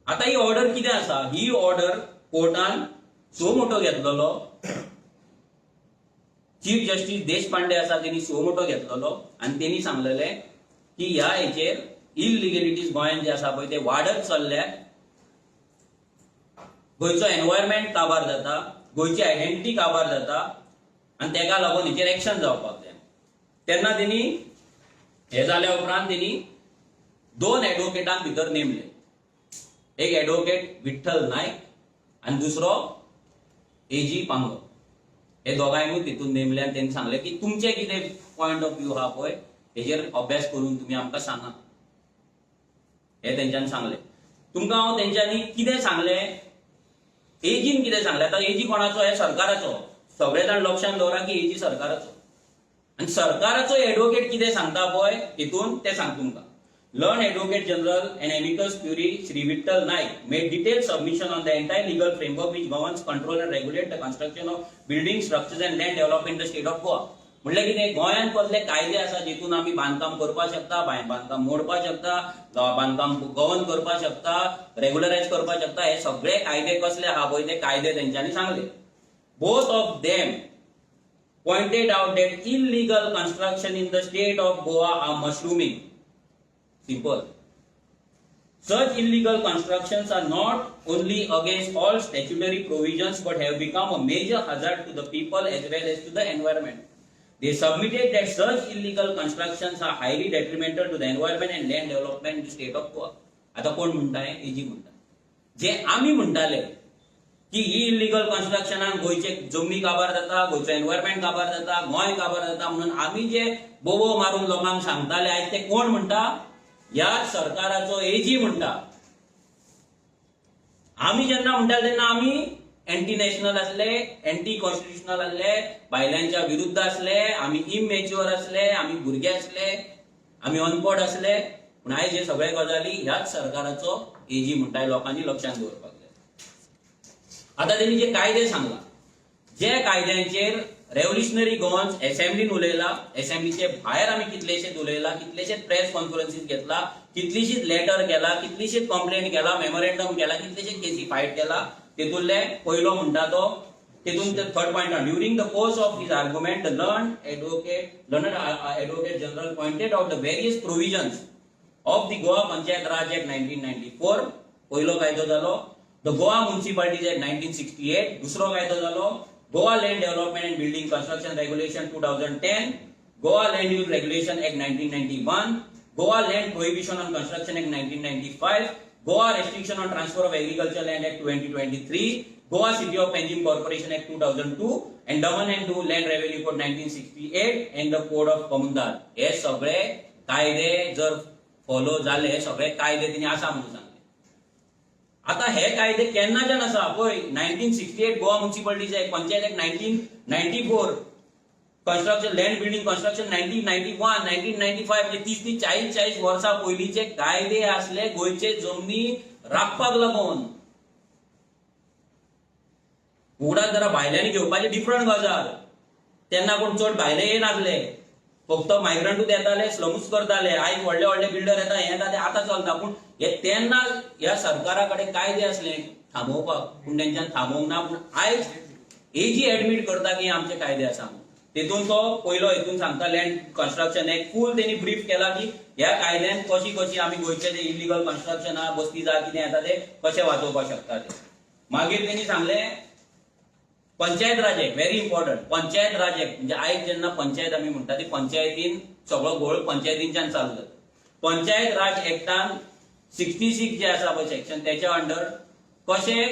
आतां ही ऑर्डर कितें आसा? ही ऑर्डर कोर्टान सो मोटो घेतलेलो. चीफ जस्टिस देशपांडे आसा तेणी सो मोटो घेतलेलो आनी तेणी सांगलेले की ह्या हेचेर इलिगेलिटीज गोंयान जे आसा पळय ते वाडत चल्ल्यात. गोंयचो एनवायरमेंट काबार जाता, गोंयची आयडेंटिटी काबार जाता आनी तेका लागून हेचेर एक्शन जावपाक जाय. तेन्ना तेणी हे जाल्या उपरांत तेणी 2 एडवोकेटांक भितर नेमले. एक एडवोकेट विठ्ठल नायक आनी दुसरो एजी पांगम. हे दोगांयकूय तितून नेमले आनी तेणी सांगले की तुमचे कितें पॉयंट ऑफ व्यू आहा पळय हेचेर अभ्यास करून तुमी आमकां सांगा. हे तेंच्यांनी सांगले. तुमकां हांव तेंच्यांनी कितें सांगलें, एजीन कितें सांगलें. आतां एजी कोणाचो? हे सरकाराचो. सगळे जाण लक्षांत दवरा की एजी सरकाराचो. आनी सरकाराचो एडवोकेट कितें सांगता पळय हितून तें सांग तुमकां. Learned Advocate General and Amicus Curiae Sri Vittal Naik made detailed submission on the entire legal framework which governs, control and regulate the construction of buildings, structures and land development in the state of Goa. म्हणल्यार कितें गोंयांत कसले कायदे आसा जितून आमी बांदकाम करपाक शकता, बांदकाम मोडपाक शकता, बांदकाम गवर्न करपाक शकता, रेग्युलरायज करपाक शकता, हे सगळे कायदे कसले आहा पळय ते कायदे तेंच्यांनी सांगले. Both of them pointed out that illegal construction in the state of Goa are mushrooming. Simple. Such illegal constructions are not only against all statutory provisions but have become a major hazard to the people as well as to the environment. They submitted that such illegal constructions are highly detrimental to the environment and land development in the state of Goa. आता कोण म्हणताय? Ag म्हणता. जे आम्ही म्हणताले की ही illegal कन्स्ट्रक्शनान गोयचे जमनी काबार जाता, गोयचो एनवायरमेंट काबार जाता, गोंय काबार जाता म्हणून आम्ही जे बोबो मारून लोकांक सांगताले आज ते कोण म्हणता? या सरकाराचो एजी म्हणता. आम्ही जेन्ना म्हणटाले तेन्ना आम्ही एंटी नॅशनल असले, एंटी कॉन्स्टिट्युशनल असले, बायलांच्या विरुद्ध असले, आम्ही इमॅच्युअर असले, आम्ही भुरगे असले, आम्ही अनपढ असले. पण आयज हे सगळे गजाली ह्याच सरकाराचो एजी म्हणटाय. लोकांनी लक्षात दवरपाक जाय. आता त्यांनी जे कायदे सांगला, जे कायद्यांचेर रेव्होल्युशनरी गोवन्स असेंब्लीन उलयला, असेंब्लीचे भायर आम्ही कितलेशेच उलयला, कितलेशेच प्रेस कॉन्फरन्सीस घेतला, कितलीशीच लेटर केला, कितलीशीच कंप्लेंट केला, मेमोरेंडम केला, कितलेशेच केसी फायट केला. तेतूंतले पयलो म्हणटा तो तेतून third point during the course of his argument the learned advocate general pointed out the various provisions of the Goa panchayat Raj act 1994. पयलो कायदो जालो द गोवा म्युनिसिपालिटीज एक्ट 1968. दुसरो कायदो जालो Goa land development and building construction regulation 2010, Goa land use regulation act 1991, Goa land prohibition on construction act 1995, Goa Restriction on Transfer of Agricultural Land Act 2023, Goa City of Panjim Corporation Act 2002, and Daman and Do Land Revenue Code 1968, and the Code of Commandant. हे सगळे कायदे जर follow झाले, सगळे कायदे तिने आसा म्हणून सांगले. आता हे कायदे केन्नाच्यान आसा पळय. 1968 Goa municipalities act, panchayat act 1994, construction land building construction 1991, 1995 म्हणजे 30-40 वर्सां पयलींचे कायदे असले गोयचे जमनी राखपाक लागून. उगडाक जरा भायल्यांनी घेवपाचे डिफरंट गजाल. तेन्ना कोण चड भायले येनासले, फक्त मायग्रंटूच येताले, स्लम्स करताले. आयज व्हडले व्हडले बिल्डर येता, हे येता ते आतां चलता. पूण हे तेन्ना ह्या सरकारा कडेन कायदे असले थांबोवपाक, पूण तेंच्यान थांबोवंक ना. पूण आयज एजी एडमीट करता की आमचे कायदे आसा. तेतून तो पयलो हेतून सांगता लँड कन्स्ट्रक्शन एक्ट फूल त्यांनी ब्रीफ केला की ह्या कायद्यान कशी आम्ही गोयचे जे इलिगल कन्स्ट्रक्शन आहा, बस्ती जा कितें येता ते कशे वाचोवपाक शकता ते. मागीर त्यांनी सांगले पंचायत राज एक्ट, व्हेरी इम्पॉर्टंट. पंचायत राज एक्ट म्हणजे आयज जेन्ना पंचायत आमी म्हणटा ती पंचायतीन सगळो घोळ पंचायतींच्यान चालू जाता. पंचायत राज एक्टान 66 जे आसा पळय सेक्शन त्याच्या अंडर कशे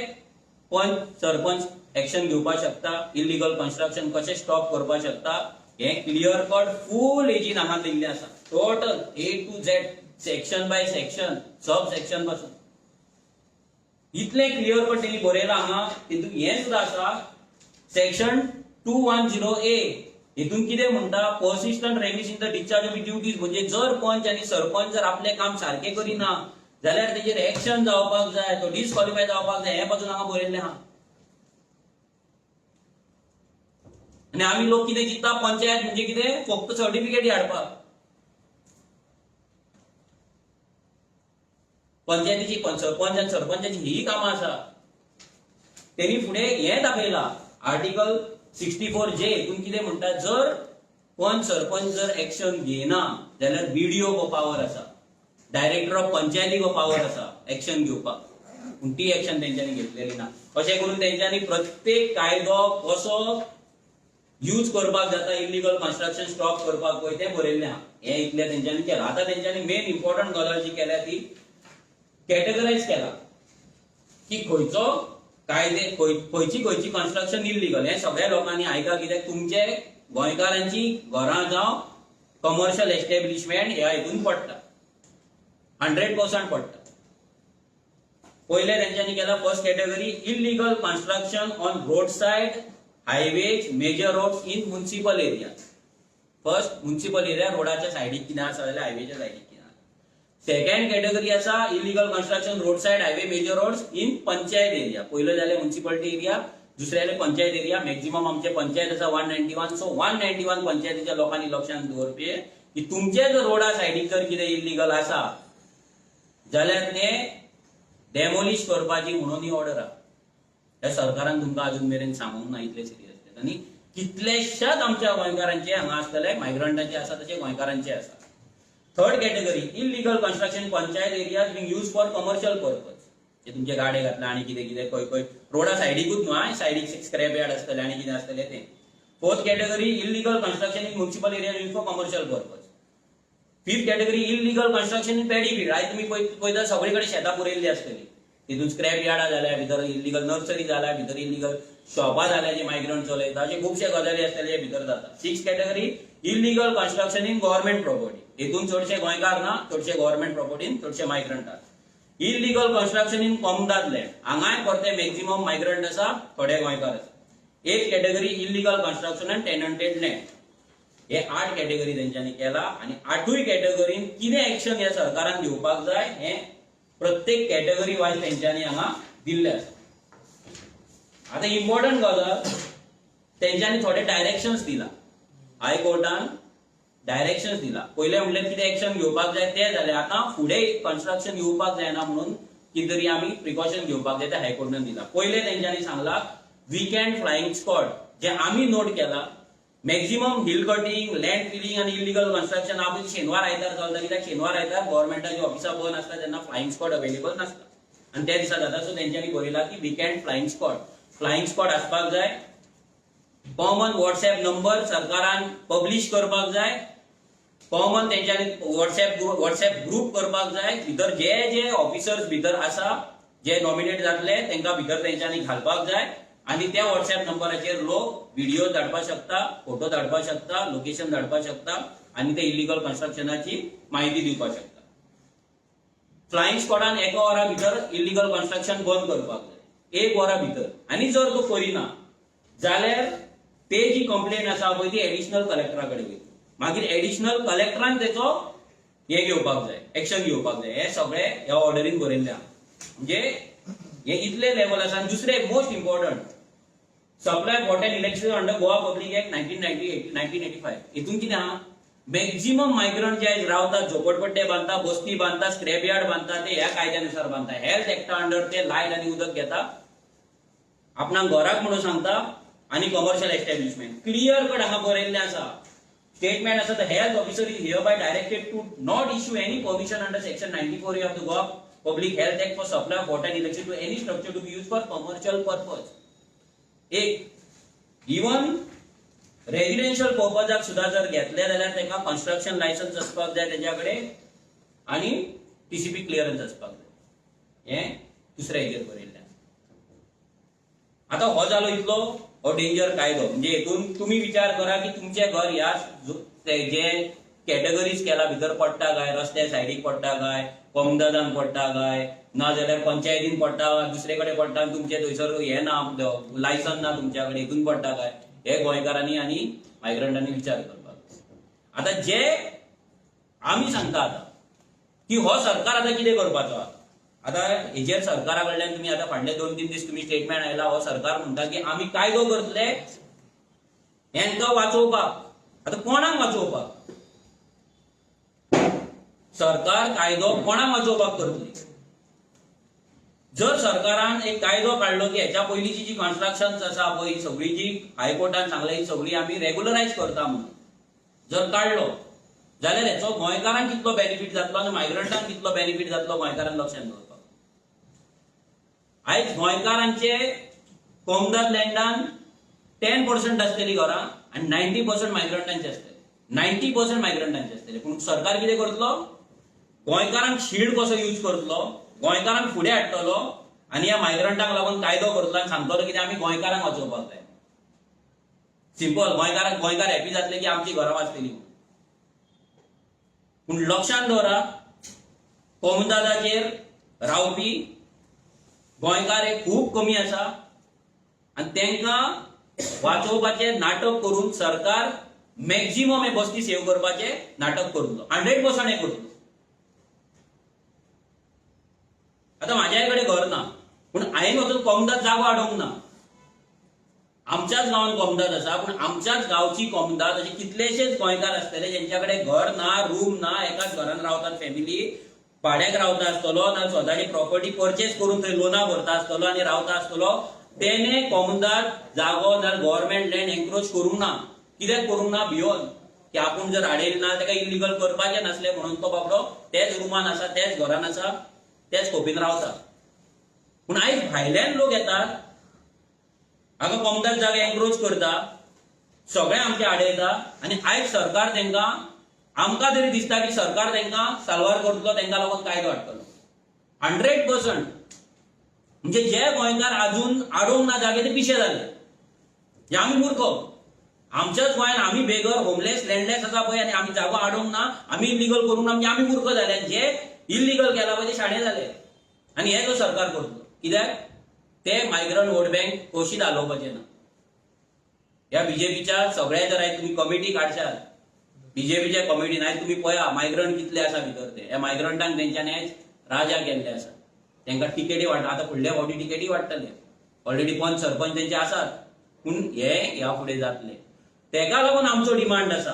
पंच सरपंच एक्शन घेवपाक शकता, इलिगल कन्स्ट्रक्शन कशे स्टॉप करपाक शकता, हे क्लियर कट फूल एजीन हांगा दिल्ले आसा. Total A to Z section by section, sub section पासून इतले क्लियर कट तेणी बरयला हांगा. तितून हे सुद्धा आसा सेक्शन 210A. हितून कितें म्हणटा, persistent remiss in the discharge of duties. म्हणजे जर पंच आणि सरपंच जर आपले काम सारखे करिना जाल्यार तेजेर एक्शन जावपाक जाय, तो डिस्क्वॉलिफाय जावपाक जाय. हे पासून हांगा बरयल्ले आहा. आणि आम्ही लोक कितें चिंतता पंचायत म्हणजे कितें, फक्त सर्टिफिकेट हाडपाक. पंचायतीची सरपंच आणि सरपंचाची ही कामां आसा. त्यांनी फुडें हे दाखयला आर्टिकल 64J. हितून कितें म्हणटा, जर पंच सरपंच जर एक्शन घेयना जाल्यार BDO को पावर आसा, डायरेक्टर ऑफ पंचायती को पावर आसा एक्शन घेवपाक. पूण ती एक्शन तेंच्यांनी घेतलेली ना. अशें करून तेंच्यांनी प्रत्येक कायदो कसो यूज करपाक जाता, इलिगल कन्स्ट्रक्शन स्टॉप करपाक पळय तें बरयल्लें आहा. हे इतलें तेंच्यांनी केलां. आतां तेंच्यांनी मेन इम्पॉर्टंट गजाल जी केल्या ती कॅटेगरायज केला की खंयचो कायदे खंयची कन्स्ट्रक्शन इलिगल. हे सगळ्या लोकांनी आयका, कित्याक तुमचे गोंयकारांची घरां जावं कमर्शियल एस्टॅब्लिशमेंट ह्या हितून पडटा, 100% पडटा. पयले तेंच्यांनी केला first category illegal construction on road side, highways, major roads in municipal area. First municipal area रोडाच्या सायडीक कितें आसा जाल्यार हायवेच्या सायडीक कितें आसा. सेकंड कॅटेगरी आसा illegal construction road side highway major roads in panchayat area. पयलो जाले म्युनिसिपालिटी एरिया, दुसरे जाले पंचायत एरिया. मॅक्झिमम आमचे पंचायत आसा 191. सो 191 पंचायतीच्या लोकांनी लक्षात दवरपी की तुमचे जर रोडा सायडीक जर कितें इलिगल आसा जाल्यार ते डेमोलिश करपाची म्हणून ही ऑर्डर आहा. ह्या सरकारान तुमकां अजून मेरेन सांगूंक ना इतले सिरियस. आनी कितलेशाच आमच्या गोंयकारांचे हांगा आसतले, मायग्रंटांचे आसा तशे गोंयकारांचे आसा. Third category illegal construction panchayat areas being use for commercial purpose. जे तुमचे गाडे घातला आणि कितें कितें खंय खंय रोडा सायडीकूच न्हू, सायडीक स्क्रॅप यार्ड आसतले आणि कितें आसतले ते. Fourth category illegal construction in municipal area use for commercial purpose. Fifth category illegal construction in paddy field. आयज तुमी पळयता सगळे कडेन शेतां पुरयल्ली आसतली. तितून स्क्रॅप यार्डां जाल्या, भितर इलिगल नर्सरी जाल्या, भितर इलिगल शॉपां जाल्या जे मायग्रंट चलयता, अशे खुबशे गजाली आसतले जे भितर जाता. Sixth category illegal construction in government property. हितून चडशे गोंयकार ना, चडशे गव्हर्नमेंट प्रॉपर्टीन चडशे मायग्रंट आसा. इलिगल कन्स्ट्रक्शन इन कॉमदाद लँड. हांगाय परते मॅक्झिमम मायग्रंट आसा, थोडे गोंयकार आसा. Eighth category illegal construction and tenanted land. हे 8 कॅटेगरी तेंच्यांनी केला आणि 8य कॅटेगरीन कितें एक्शन ह्या सरकारान घेवपाक जाय हे प्रत्येक कॅटेगरी वायज तेंच्यांनी हांगा दिल्ले आसा. आता इम्पॉर्टंट गजाल तेंच्यांनी थोडे डायरेक्शन्स दिला. हायकोर्टान डायरेक्शन्स दिला. पयले म्हणल्यार कितें एक्शन घेवपाक जाय ते जालें. आता फुडें कन्स्ट्रक्शन येवपाक जायना म्हणून कितें तरी आमी प्रिकॉशन घेवपाक जाय ते हायकोर्टान दिला. पयले तेंच्यांनी सांगला वीकेंड फ्लायिंग स्क्वॉड. जे आमी नोट केला maximum hill cutting, land filling आणि इलिगल कन्स्ट्रक्शन आपण शेनवार आयतार चलता. कित्याक शेनवार आयतार गव्हर्नमेंटाची ऑफिसां बंद आसता तेन्ना फ्लायिंग स्क्वॉड अवेलेबल नासता आणि त्या दिसा जाता. सो तेंच्यांनी बरयला की weekend flying squad. Flying squad आसपाक जाय. कॉमन व्हॉट्सएप नंबर सरकारान पब्लिश करपाक जाय. कॉमन तेंच्यांनी व्हॉट्सएप ग्रुप करपाक जाय. भितर जे जे ऑफिसर्स भितर आसा जे नॉमिनेट जातले तेंकां भितर तेंच्यांनी घालपाक जाय आणि त्या व्हॉट्सएप नंबराचेर लोक व्हिडिओ धाडपाक शकता, फोटो धाडपाक शकता, लोकेशन धाडपाक शकता आणि ते इलिगल कन्स्ट्रक्शनाची माहिती दिवपाक शकता. फ्लायिंग स्क्वॉडान 1 वरा भितर इलिगल कन्स्ट्रक्शन बंद करपाक जाय. 1 वरा भितर. आणि जर तो करिना जाल्यार ते जी कंप्लेंट आसा पळय ती एडिशनल कलेक्टरा कडेन वयता. मागीर एडिशनल कलेक्टरान तेचो हे घेवपाक जाय, एक्शन घेवपाक जाय. हे सगळे ह्या ऑर्डरीन बरयल्ले आहा. म्हणजे हे इतले लेवल आसा. दुसरे most important supply water electricity under Goa public act 1985. हितून कितें आहा मॅक्झिमम मायग्रंट जे रावतात, झोपडपट्टे बांधता, बस्ती बांधता, स्क्रॅप यार्ड बांधता, ते ह्या कायद्यानुसार बांधता. हेल्थ एक्टा अंडर ते लायट आणि उदक घेता, आपणाक घराक म्हणून सांगता आणि कमर्शियल एस्टॅब्लिशमेंट. क्लियर कट हांगा बरयल्लें आसा. स्टेटमेंट आसा the health officer is hereby directed to not issue any permission under section 94A of the Goa public health act for supply of water electricity to any structure to be used for commercial purpose. Even residential पर्पजाक सुद्धा जर घेतले जाल्यार तेका construction licence असपाक जाय तेच्या कडेन आणि टीसीपी क्लिअरन्स असपाक जाय. हे दुसऱ्या हेजेर बरयल्लें. आता हो जालो इतलो हो डेंजर कायदो. म्हणजे हेतून तुम्ही विचार करा की तुमचे घर ह्या जे कॅटेगरीज केला भितर पडटा काय, रस्त्या सायडीक पडटा काय, कॉमदादान पडटा काय, ना जाल्यार पंचायतीन पडटा, दुसरे कडेन पडटा, तुमचे थंयसर हे ना लायसन ना तुमच्या कडेन, हितून पडटा काय, हे गोंयकारांनी आणि मायग्रंटांनी विचार करपाक. आता जे आमी सांगता आता की हो सरकार आता कितें करपाचो. आता हेजेर सरकारा कडल्यान तुम्ही आता फाटले 2-3 दीस तुम्ही स्टेटमेंट आयला. हो सरकार म्हणटा की आमी कायदो करतले हेंका वाचोवपाक. आता कोणाक वाचोवपाक? सरकार कायदो कोणाक वाचोवपाक करतली? जर सरकारान एक कायदो काढलो की ह्याच्या पयलींची जी कन्स्ट्रक्शन्स आसा पळय सगळी जी हायकोर्टान सांगले ही सगळी आमी रेग्युलरायज करता म्हणून जर काढलो जाल्यार हेचो गोंयकारांक कितलो बेनिफीट जातलो आनी मायग्रंटांक कितलो बेनिफीट जातलो गोंयकारांक लक्षात दवरपाक. आयज गोंयकारांचे कॉमदाद लँडान 10% आसतली घरां आनी 90% मायग्रंटांचे आसतले. 90% मायग्रंटांचे आसतले. पूण सरकार कितें करतलो? गोंयकारांक शील्ड कसो यूज करतलो, गोंयकारांक फुडें हाडटलो आनी ह्या मायग्रंटांक लागून कायदो करतलो आनी सांगतलो कितें आमी गोंयकारांक वाचोवपाक जाय. सिंपल. गोंयकार हॅपी जातले की आमची घरां वाचतली. पूण लक्षात दवरा कॉमदादाचेर रावपी गोंयकार हे खूब कमी आसा आनी तांकां वाचोवपाचे नाटक करून सरकार मॅक्झिमम हे बस्ती सेव्ह करपाचे नाटक करतलो. 100% हे करतलो. आता माझ्या कडेन घर ना, पूण हांवें वचून कोमदाद जागो हाडूंक ना. आमच्याच गांवांत कोमदाद आसा, पूण आमच्याच गांवची कोमदाद अशे कितलेशेच गोंयकार आसतले ज्यांच्या कडेन घर ना, रूम ना, एकाच घरान रावतात फॅमिली, भाड्याक रावता आसतलो ना स्वताची प्रॉपर्टी परचेस करून थंय लोना भरता आसतलो आनी रावता आसतलो, तेणे कोमदाद जागो नाल्यार गव्हर्नमेंट लँड एन्क्रोच करूंक ना. कित्याक करूंक ना? भियोन की आपूण जर हाडयलें ना तेका इलिगल करपाचें नासलें म्हणून तो बाबडो तेच रुमान आसा, तेच घरान आसा, तेच खोपीन रावता. पूण आयज भायल्यान लोक येतात, हांगा कोमदाद जागो एन्क्रोच करता, सगळे आमचे आडयता, आनी आयज सरकार तांकां, आमकां तरी दिसता की सरकार तांकां साल्वार करतलो, तांकां लागून कायदो हाडटलो 100%. म्हणजे जे गोंयकार आजून आडोवंक ना जागे ते पिशे जाले, हे आमी मूर्ख. आमच्याच गोंयान आमी बेगर, होमलेस, लँडलेस आसा पळय, आनी आमी जागो आडोवंक ना, आमी इलिगल करूंक ना, म्हणजे आमी मूर्ख जाले. जे इलिगल केला पळय ते शाणे जाले, आनी हे जो सरकार करतलो. कित्याक? ते मायग्रंट वोट बँक कोशीत हालोवपाचे ना. ह्या बीजेपीच्या सगळ्या जर आयज तुम्ही कमिटी काडशात, बीजेपीच्या कमिटीन आयज तुम्ही पळया मायग्रंट कितले आसा भितर ते. ह्या मायग्रंटांक तेंच्यांनी आयज राजा केल्ले आसा. तांकां टिकेटी वाडटा, आतां फुडल्या फावटी टिकेटी वाडटले. ऑलरेडी 5 सरपंच तेंचे आसात, पूण हे ह्या फुडें जातले. तेका लागून आमचो डिमांड आसा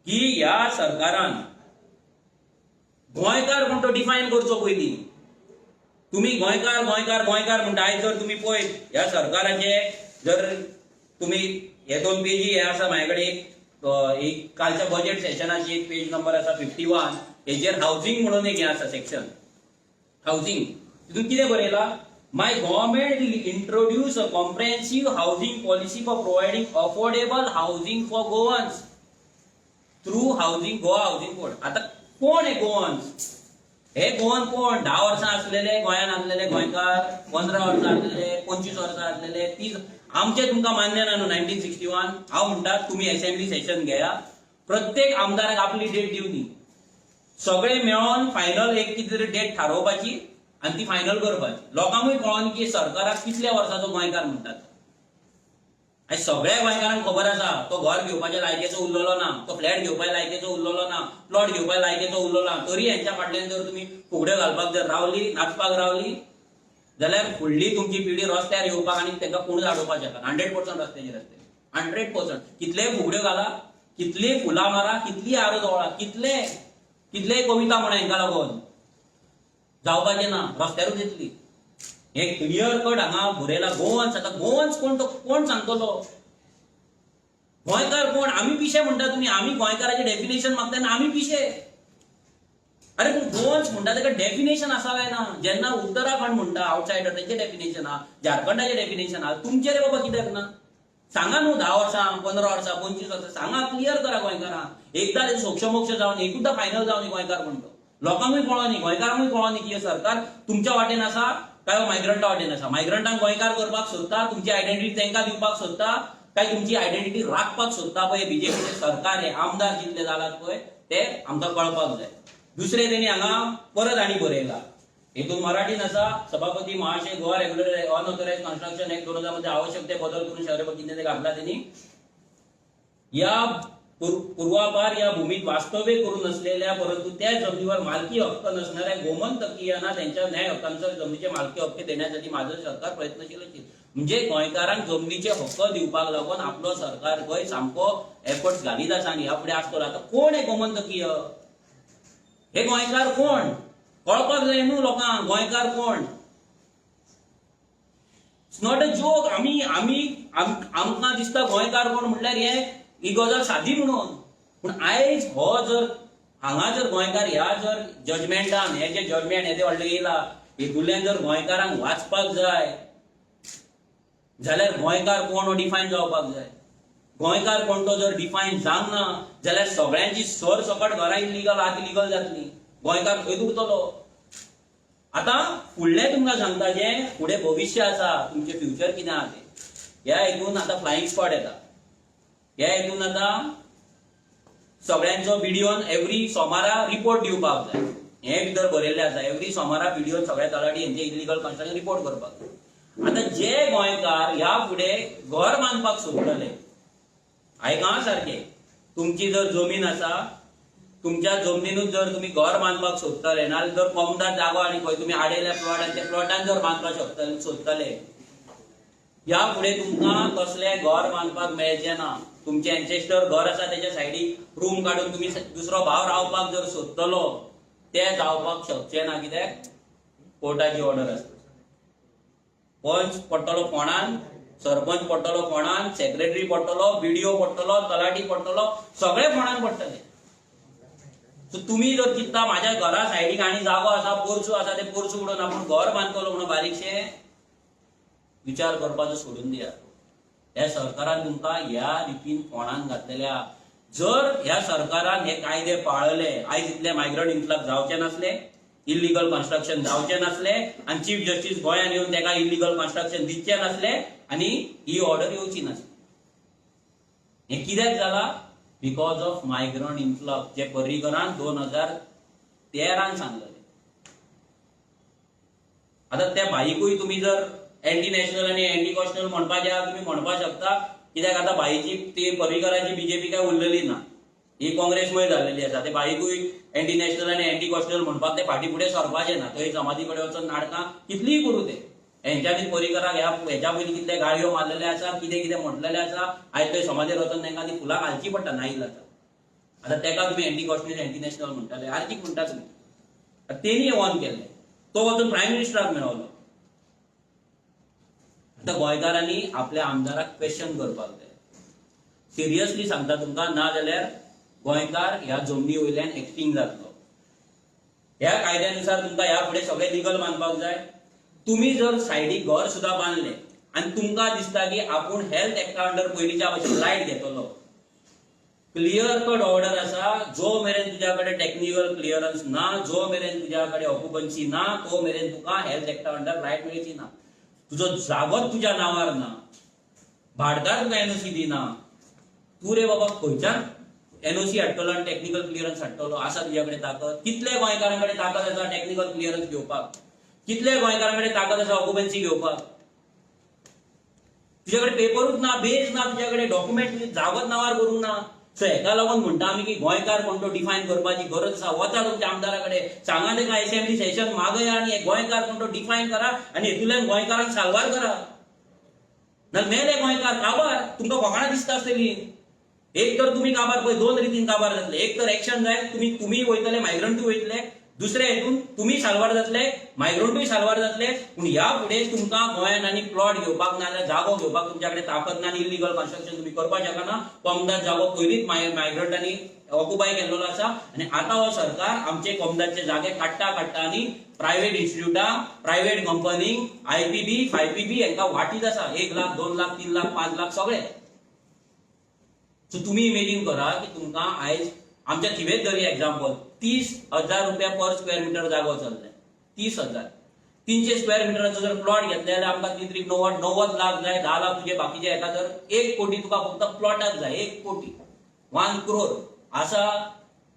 की ह्या सरकारान गोंयकार कोण तो डिफायन करचो पयलीं. तुम्ही गोंयकार गोंयकार गोंयकार म्हणटा. आयज जर तुम्ही पळयत ह्या सरकाराचे, जर तुम्ही हे 2 पेजी हे आसा म्हाजे कडेन, एक कालच्या बजेट सेशनाची एक पेज नंबर आसा 51, हेजेर हाऊसिंग म्हणून एक हे आसा सेक्शन, हाऊसिंग. तितून कितें बरयला? My government will introduce a comprehensive housing policy for providing affordable housing for Goans through housing Goa housing board. आता कोण हे गोवन्स? हे गोवन कोण? 10 वर्सां असलेले गोंयान असलेले गोंयकार, 15 वर्सां असलेले, 25 वर्सां असलेले, 30. आमचे तुमकां मान्य ना न्हू 1961. हांव म्हणटा तुम्ही असेंब्ली सेशन घेया, प्रत्येक आमदाराक आपली डेट दिवनी, सगळे मेळोन फायनल एक कितें तरी डेट थारोवपाची आनी ती फायनल करपाची. लोकांकूय कळोन की सरकाराक कितल्या वर्साचो गोंयकार म्हणटात. आयज सगळ्या गोंयकारांक खबर आसा तो घर घेवपाच्या लायकेचो उरलेलो ना, तो फ्लॅट घेवपाच्या लायकेचो उरलेलो ना, प्लॉट घेवपाच्या लायकेचो उरलेलो ना. तरी हेंच्या फाटल्यान जर तुमी फुगड्यो घालपाक जर रावली, नाचपाक रावली, जाल्यार फुडली तुमची पिढी रस्त्यार येवपाक आनी तांकां कोण आडोवपाक शकना. 100% रस्त्याचेर आसतले, 100%. कितले फुगड्यो घाला, कितली फुलां मारा, कितली आरो दोळा, कितले कविता म्हणा, हांकां लागून जावपाचें ना, रस्त्यारूच येतली. हे क्लियर कट हांगा बरयला गोवन्स. आता गोवन्स कोण? तो कोण सांगतलो? गोंयकार कोण? आमी पिशे म्हणटा तुम्ही. आमी गोंयकाराचे डेफिनेशन मागता आनी आमी पिशे. अरे पूण गोवन्स म्हणटा ताका डेफिनेशन आसा काय ना? जेन्ना उत्तराखंड म्हणटा आउटसायडर, तेंचे डेफिनेशन आहा, झारखंडाचे डेफिनेशन आहा, तुमचे रे बाबा कित्याक ना? सांगा न्हू. 10 वर्सां, 15 वर्सां, 25 वर्सां सांगा, क्लियर करा गोंयकारां. एकदा सोक्षमोक्ष जावन एकूचदा फायनल जावन गोंयकार म्हणतो. लोकांकूय कळोनी, गोंयकारांकूय कळोनी की हे सरकार तुमच्या वाटेन आसा काय मायग्रंटा वाटेन आसा. मायग्रंटांक गोंयकार करपाक सोदता, तुमची आयडेंटिटी तांकां दिवपाक सोदता, काय तुमची आयडेंटिटी राखपाक सोदता पळय बीजेपीचे सरकार, हे आमदार जितले जालात पळय ते आमकां कळपाक जाय. दुसरे तेणी हांगा परत आनी बरयला, हेतून मराठीन आसा, सभापती महाशय Goa regular unauthorised construction act 2000 मध्ये आवश्यक ते बदल करून शहर कितें घातला त्यांनी. या पूर्वापार या भूमीत वास्तव्य करून नसलेल्या परंतु त्या जमिनीवर मालकी हक्क नसणाऱ्या गोमंतकीयांना त्यांच्या न्याय हक्कानुसार जमिनीचे मालकी हक्क देण्यासाठी माझं सरकार प्रयत्नशील असेल. म्हणजे गोंयकारांक जमिनीचे हक्क दिवपाक लागून आपलो सरकार गोंय सामको एफर्ट्स घालीत आसा आनी ह्या फुडें आसतलो. आता कोण हे गोमंतकीय? हे गोंयकार कोण? कळपाक जाय न्हू लोकांक गोंयकार कोण. It's not a joke. आमकां दिसता गोंयकार कोण म्हटल्यार ही गजाल सादी म्हणून, पूण आयज हो जर हांगा जर गोंयकार ह्या जर जजमेंटान हे जे जजमेंट हे व्हडले येयला हेतूंतल्यान जर गोंयकारांक वाचपाक जाय जाल्यार गोंयकार कोण हो डिफायन जावपाक जाय. गोंयकार कोण तो जर डिफायन जावंक ना जाल्यार सगळ्यांची सरसकट घरां इलिगल आत इलिगल जातली. गोंयकार खंय उरतलो? आता फुडलें तुमकां सांगता जें फुडें भविश्य आसा, तुमचें फ्युचर कितें आहा तें, ह्या हेतून आतां फ्लायिंग स्क्वॉड येता. ह्या हेतून आतां सगळ्यांचो व्हिडिओन एवरी सोमारा रिपोर्ट दिवपाक जाय. हे भितर बरयल्लें आसा एवरी सोमारा व्हिडिओन सगळ्या तलाठी हेंचे इलिगल कन्स्ट्रक्शन रिपोर्ट करपाक जाय. आता जे गोंयकार ह्या फुडें घर बांदपाक सोदतले, आयका सारकें, तुमची जर जमीन आसा, तुमच्या जमनीनूच जर तुम्ही घर बांधपाक सोदतले नाल्यार जर कमदार जागो आणि खंय तुम्ही आडयल्या प्लॉट आणि त्या प्लॉटान जर बांधपाक सोदतले या पुढे तुमकां तसले घर बांधपाक मेळचे ना. तुमचे एन्सेस्टर घर आसा त्याच्या सायडीक रूम काढून तुम्ही दुसरो भाव रावपाक जर सोदतलो ते जावपाक शकचे ना. कित्याक कोर्टाची ऑर्डर आसता. पंच पडटलो फोंडान, सरपंच पडटलो फोंडान, सेक्रेटरी पडटलो, बीडीओ पडटलो, तलाठी पडटलो, सगळे फोंडान पडटले. सो तुम्ही जर चिंतता माझ्या घरा सायडीक आनी जागो आसा, पोरसू आसा, ते पोरसू उडोवन आपूण घर बांदतलो म्हणून बारीकशे विचार करपाचो सोडून दिया. ह्या सरकारान तुमकां ह्या रितीन फोंडान घातलेल्या. जर ह्या सरकारान हे कायदे पाळले आयज इतले मायग्रंट इन्फ्लक्स जावचे नसले, इल्लीगल कन्स्ट्रक्शन जावचे नसले आणि चीफ जस्टिस गोंयान येवन तेका इल्लीगल कन्स्ट्रक्शन दिवचे नसले आणि ही ऑर्डर येवची नसली. हे कित्याक जाला? बिकॉज ऑफ मायग्रंट इन्फ्लक्स जे पर्रीकरान 2013 सांगलेले. आता त्या भाईकूय तुम्ही जर अँटी नॅशनल आणि अँटी कॉस्टल म्हणपाचे तुम्ही म्हणपाक शकता. कित्याक आता भाईची ती पर्रीकरांची बीजेपी काय उरलेली ना, ही काँग्रेसमुळे झालेली आसा. ते भाईकूय अँटी नॅशनल आणि अँटी कॉस्टल म्हणपाक ते फाटी फुडें सरपाचे ना. थंय समाधी कडेन वचून नाटकां कितलीय करूं ते. हेंच्यांनी पर्रीकराक हेच्या पयलीं कितले गाळयो मारलेले आसा, कितें कितें म्हटलेलें आसा. आयज थंय समाधीर वचून तांकां ती फुलां घालची पडटा नाईलाज. आता तेका तुम्ही अँटी कॉस्टल अँटी नॅशनल म्हणटाले, आर्जीक म्हणटा तुमी. तेणी ऑन केल्ले, तो वचून प्रायम मिनिस्टराक मेळवलो. आता गोंयकारांनी आपल्या आमदाराक क्वेश्चन करपाक जाय. सिरियसली सांगता तुमकां, ना जाल्यार गोंयकार ह्या जमनी वयल्यान एक्सटिंक्ट जातलो. ह्या कायद्यानुसार तुमकां ह्या फुडें सगळें लिगल बांदपाक जाय. तुम्ही जर सायडीक घर सुद्धा बांधले आणि तुमकां दिसता की आपूण हेल्थ एक्टा अंडर पयलींच्या भशेन लायट घेतलो, क्लियर कट ऑर्डर आसा. जो मेरेन तुज्या कडेन टेक्निकल क्लियरन्स ना, जो मेरेन तुज्या कडेन ऑक्युपन्सी ना, तो मेरेन तुका हेल्थ एक्टा अंडर लायट मेळची ना. तुजो जागोच तुज्या नांवार ना, भाटदार तुका एनओसी दिना, तूं रे बाबा खंयच्यान एनओसी हाडटलो आणि टेक्निकल क्लियरन्स हाडटलो? आसा तुज्या कडेन ताकद? कितले गोंयकारां कडेन ताकद आसा टेक्निकल क्लियरन्स घेवपाक? कितले गोंयकारां कडेन ताकद आसा ऑक्युपन्सी घेवपाक? तुज्या कडेन पेपरूच ना, बेज ना, तुज्या कडेन डॉक्युमेंट जागोच नांवार करूंक ना. सो हेका लागून म्हणटा आमी की गोंयकार कोण तो डिफायन करपाची गरज आसा. वचा तुमच्या आमदारा कडेन, सांगा तेका असेंब्ली सेशन मागया आणि हे गोंयकार कोण तो डिफायन करा आणि हेतूंतल्यान गोंयकारांक साल्वार करा. नाल्यार मेले गोंयकार काबार. तुमकां फकाणां दिसता आसतली. एक तर तुम्ही काबार पळय, दोन रितीन काबार जातले. एक तर एक्शन जाय, तुम्ही वयतले, मायग्रंटूय वयतले. दुसरे हेतून तुम्ही साल्वार जातले, मायग्रंटूय साल्वार जातले. पूण ह्या फुडें तुमकां गोंयान आनी प्लॉट घेवपाक ना जाल्यार जागो घेवपाक तुमच्या कडेन ताकद ना आणि इल्लीगल कन्स्ट्रक्शन तुम्ही करपाक शकना. कमदार जागो पयलींच मायग्रंटांनी ऑक्युपाय केल्लो आसा आणि आता हो सरकार आमचे कमदारचे जागे काडटा आणि प्रायव्हेट इन्स्टिट्यूटां, प्रायव्हेट कंपनींक, IPB, 5PB हांकां वाटीत आसा. 1 लाख, 2 लाख, 3 लाख, 5 लाख सगळे. सो तुम्ही इमेजिन करा की तुमकां आयज आमच्या थिवेत धरी एक्झाम्पल 30,000 रुपया पर स्क्वेअर मीटर जागो चल्ले. 30,000. 300 स्क्वेअर मीटराचो जर प्लॉट घेतले जाल्यार आमकां 90 लाख जाय. 10 लाख तुझे बाकीचे येता. तर 1 कोटी तुका फक्त प्लॉटाक जाय. 1 कोटी, 1 crore आसा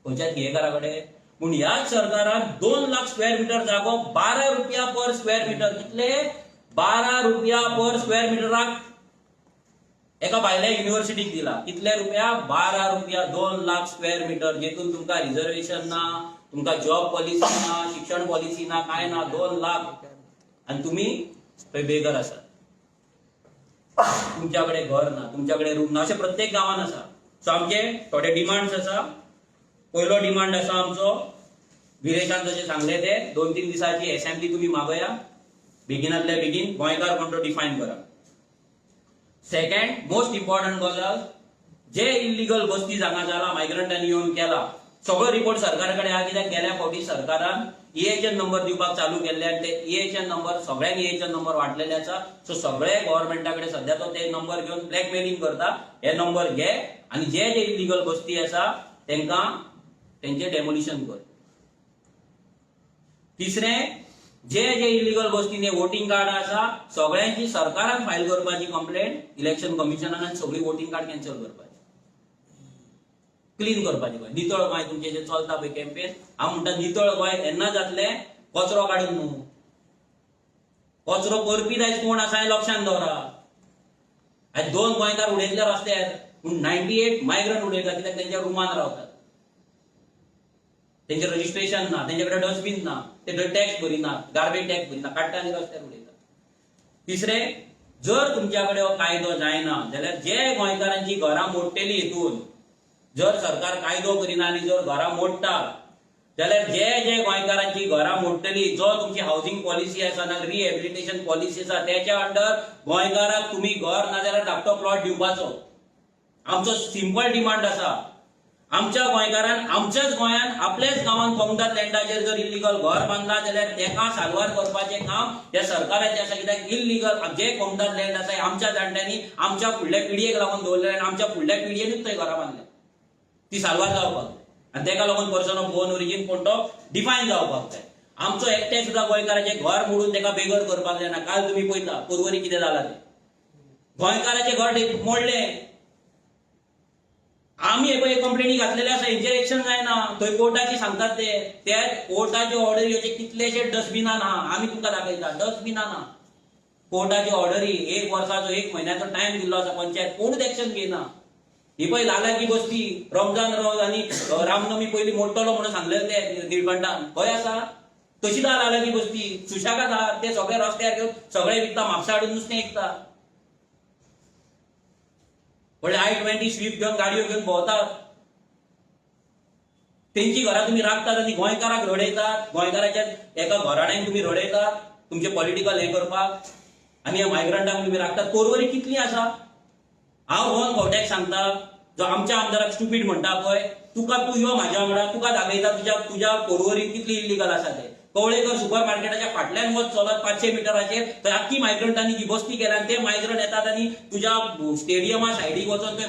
खंयच्या थिएकारा कडेन. पूण ह्याच सरकारान 2 लाख स्क्वेअर मीटर जागो 12 रुपया पर स्क्वेअर मीटर. कितले? 12 रुपया पर स्क्वेअर मीटराक एका भायल्या युनिव्हर्सिटीक दिला. कितले रुपया? 12 रुपया. 2 लाख स्क्वेअर मीटर. जेतून तुमकां रिझर्वेशन ना, तुमकां जॉब पॉलिसी ना, शिक्षण पॉलिसी ना, काय ना. 2 लाख आणि तुम्ही थंय बेगर आसा. तुमच्याकडे घर ना, तुमच्याकडे रूम ना. अशें प्रत्येक गांवान आसा. सो आमचे थोडे डिमांड्स आसा. पयलो डिमांड आसा आमचो, विरेशान जशें सांगले ते 2-3 दिसाची असेंब्ली तुम्ही मागया. बेगिनातल्या बेगीन गोंयकार कोण तो डिफायन करा. सेकंड मोस्ट इम्पॉर्टंट गजाल, जे इल्लीगल बस्ती हांगा जाला, मायग्रंटांनी येवन केला, सगळो रिपोर्ट सरकाराकडे हा. कित्याक गेल्या फावटी सरकारान EHN नंबर दिवपाक चालू केल्ले आणि ते EHN नंबर सगळ्यांक EHN नंबर वाटलेले आसा. सो सगळे गव्हर्नमेंटाकडे सध्या तो ते नंबर घेवन ब्लॅकमेलिंग करता. हे नंबर घे आणि जे इल्लीगल बस्ती आसा तांकां तेंचे डेमोलिशन कर. तिसरे, जे इल्लीगल बस्तीने वोटिंग कार्ड आसा सगळ्यांची सरकारान फायल करपाची कंप्लेंट इलेक्शन कमिशनान, सगळी वोटिंग कार्ड कॅन्सल करपाची, क्लीन करपाची. नितळ गोंय तुमचे जे चलता पळय कॅम्पेन, हांव म्हणटा नितळ गोंय तेन्ना जातले कचरो काडून न्हू. कचरो करपी आयज कोण आसा हें लक्षांत दवरा. आयज 2 गोंयकार उडयतले रस्त्यार, पूण 98 मायग्रंट उडयता. कित्याक तेंच्या रुमान रावतात. त्यांचे रजिस्ट्रेशन ना, त्यांच्याकडे डस्टबिन ना, ते टॅक्स भरिनात, गार्बेज टॅक्स भरिनात, काडटा आनी रस्त्यार उडयतात. तिसरे, जर तुमच्याकडे हो कायदो जायना जाल्यार जे गोंयकारांची घरां मोडटली हेतून, जर सरकार कायदो करिना आनी जर घरां मोडटा जाल्यार जे गोंयकारांची घरां मोडटली, जो तुमची हाऊसिंग पॉलिसी आसा ना रिहॅबिलिटेशन पॉलिसी आसा त्याच्या अंडर गोंयकाराक तुम्ही घर नाजाल्यार धाकटो प्लॉट दिवपाचो. आमचो सिंपल डिमांड आसा. आमच्या गोंयकारान आमच्याच गोंयान आपल्याच गांवांत कोंगदात लँडाचेर जर इल्लीगल घर बांदला जाल्यार तेका साल्वार करपाचें काम ह्या सरकाराचें आसा. कित्याक इल्लीगल जे कोंगदात लँड आसा आमच्या जाणट्यांनी आमच्या फुडल्या पिडयेक लागून दवरलेले आनी आमच्या फुडल्या पिडयेनूच थंय घरां बांदल्या. ती साल्वार जावपाक जाय आनी तेका लागून पर्सन ऑफ बोर्न ओरिजीन कोण तो डिफायन जावपाक जाय. आमचो एकटे सुद्दां गोंयकाराचें घर मोडून तेका बेगर करपाक जायना. काल तुमी पळयता पर्वरी कितें जालां तें. गोंयकाराचें घर मोडलें. आम्ही हे कंप्लेनी घातलेले आसा, हेंचेर एक्शन जायना. थंय कोर्टाची सांगतात ते कोर्टाचे ऑर्डरी कितलेशे डस्टबिनां ना. आमी तुमकां दाखयता डस्टबिनां ना. कोर्टाची ऑर्डरी 1 वर्साचो 1 म्हयन्याचो टायम दिल्लो आसा. पंचायत कोणूच एक्शन घेयना. ही पळय लालाकी बस्ती रमजान रोज आनी रामनवमी पयलीं मोडटलो म्हणून सांगलेलें ते निळकंठान खंय आसा. तशी दा लालाकी बस्ती सुशागाद आहा. ते सगळे रस्त्यार घेवन सगळे विकता, म्हापसा हाडून नुस्तें विकता. व्हडले I-20 स्विफ्ट घेवन गाडयो घेवन भोंवतात. तेंची घरां तुम्ही राखतात आनी गोंयकाराक रडयतात. गोंयकाराच्या एका घराण्याक तुम्ही रडयतात तुमचे पॉलिटिकल हे करपाक आनी ह्या मायग्रंटांक तुम्ही राखतात. पर्वरी कितली आसा. हांव रोहन खंवट्याक सांगता, जो आमच्या आमदाराक स्टुपीड म्हणटा पळय, तू यो म्हाज्या वांगडा, तुका दाखयता तुज्या पर्वरीक कितली इल्लीगल आसा ते. कवळेकर सुपर मार्केटाच्या फाटल्यान वच चलत 500 मिटराचेर थंय आख्खी मायग्रंटांनी जी बस्ती केल्या ते मायग्रंट येतात आनी तुज्या स्टेडियमा सायडीक वचून थंय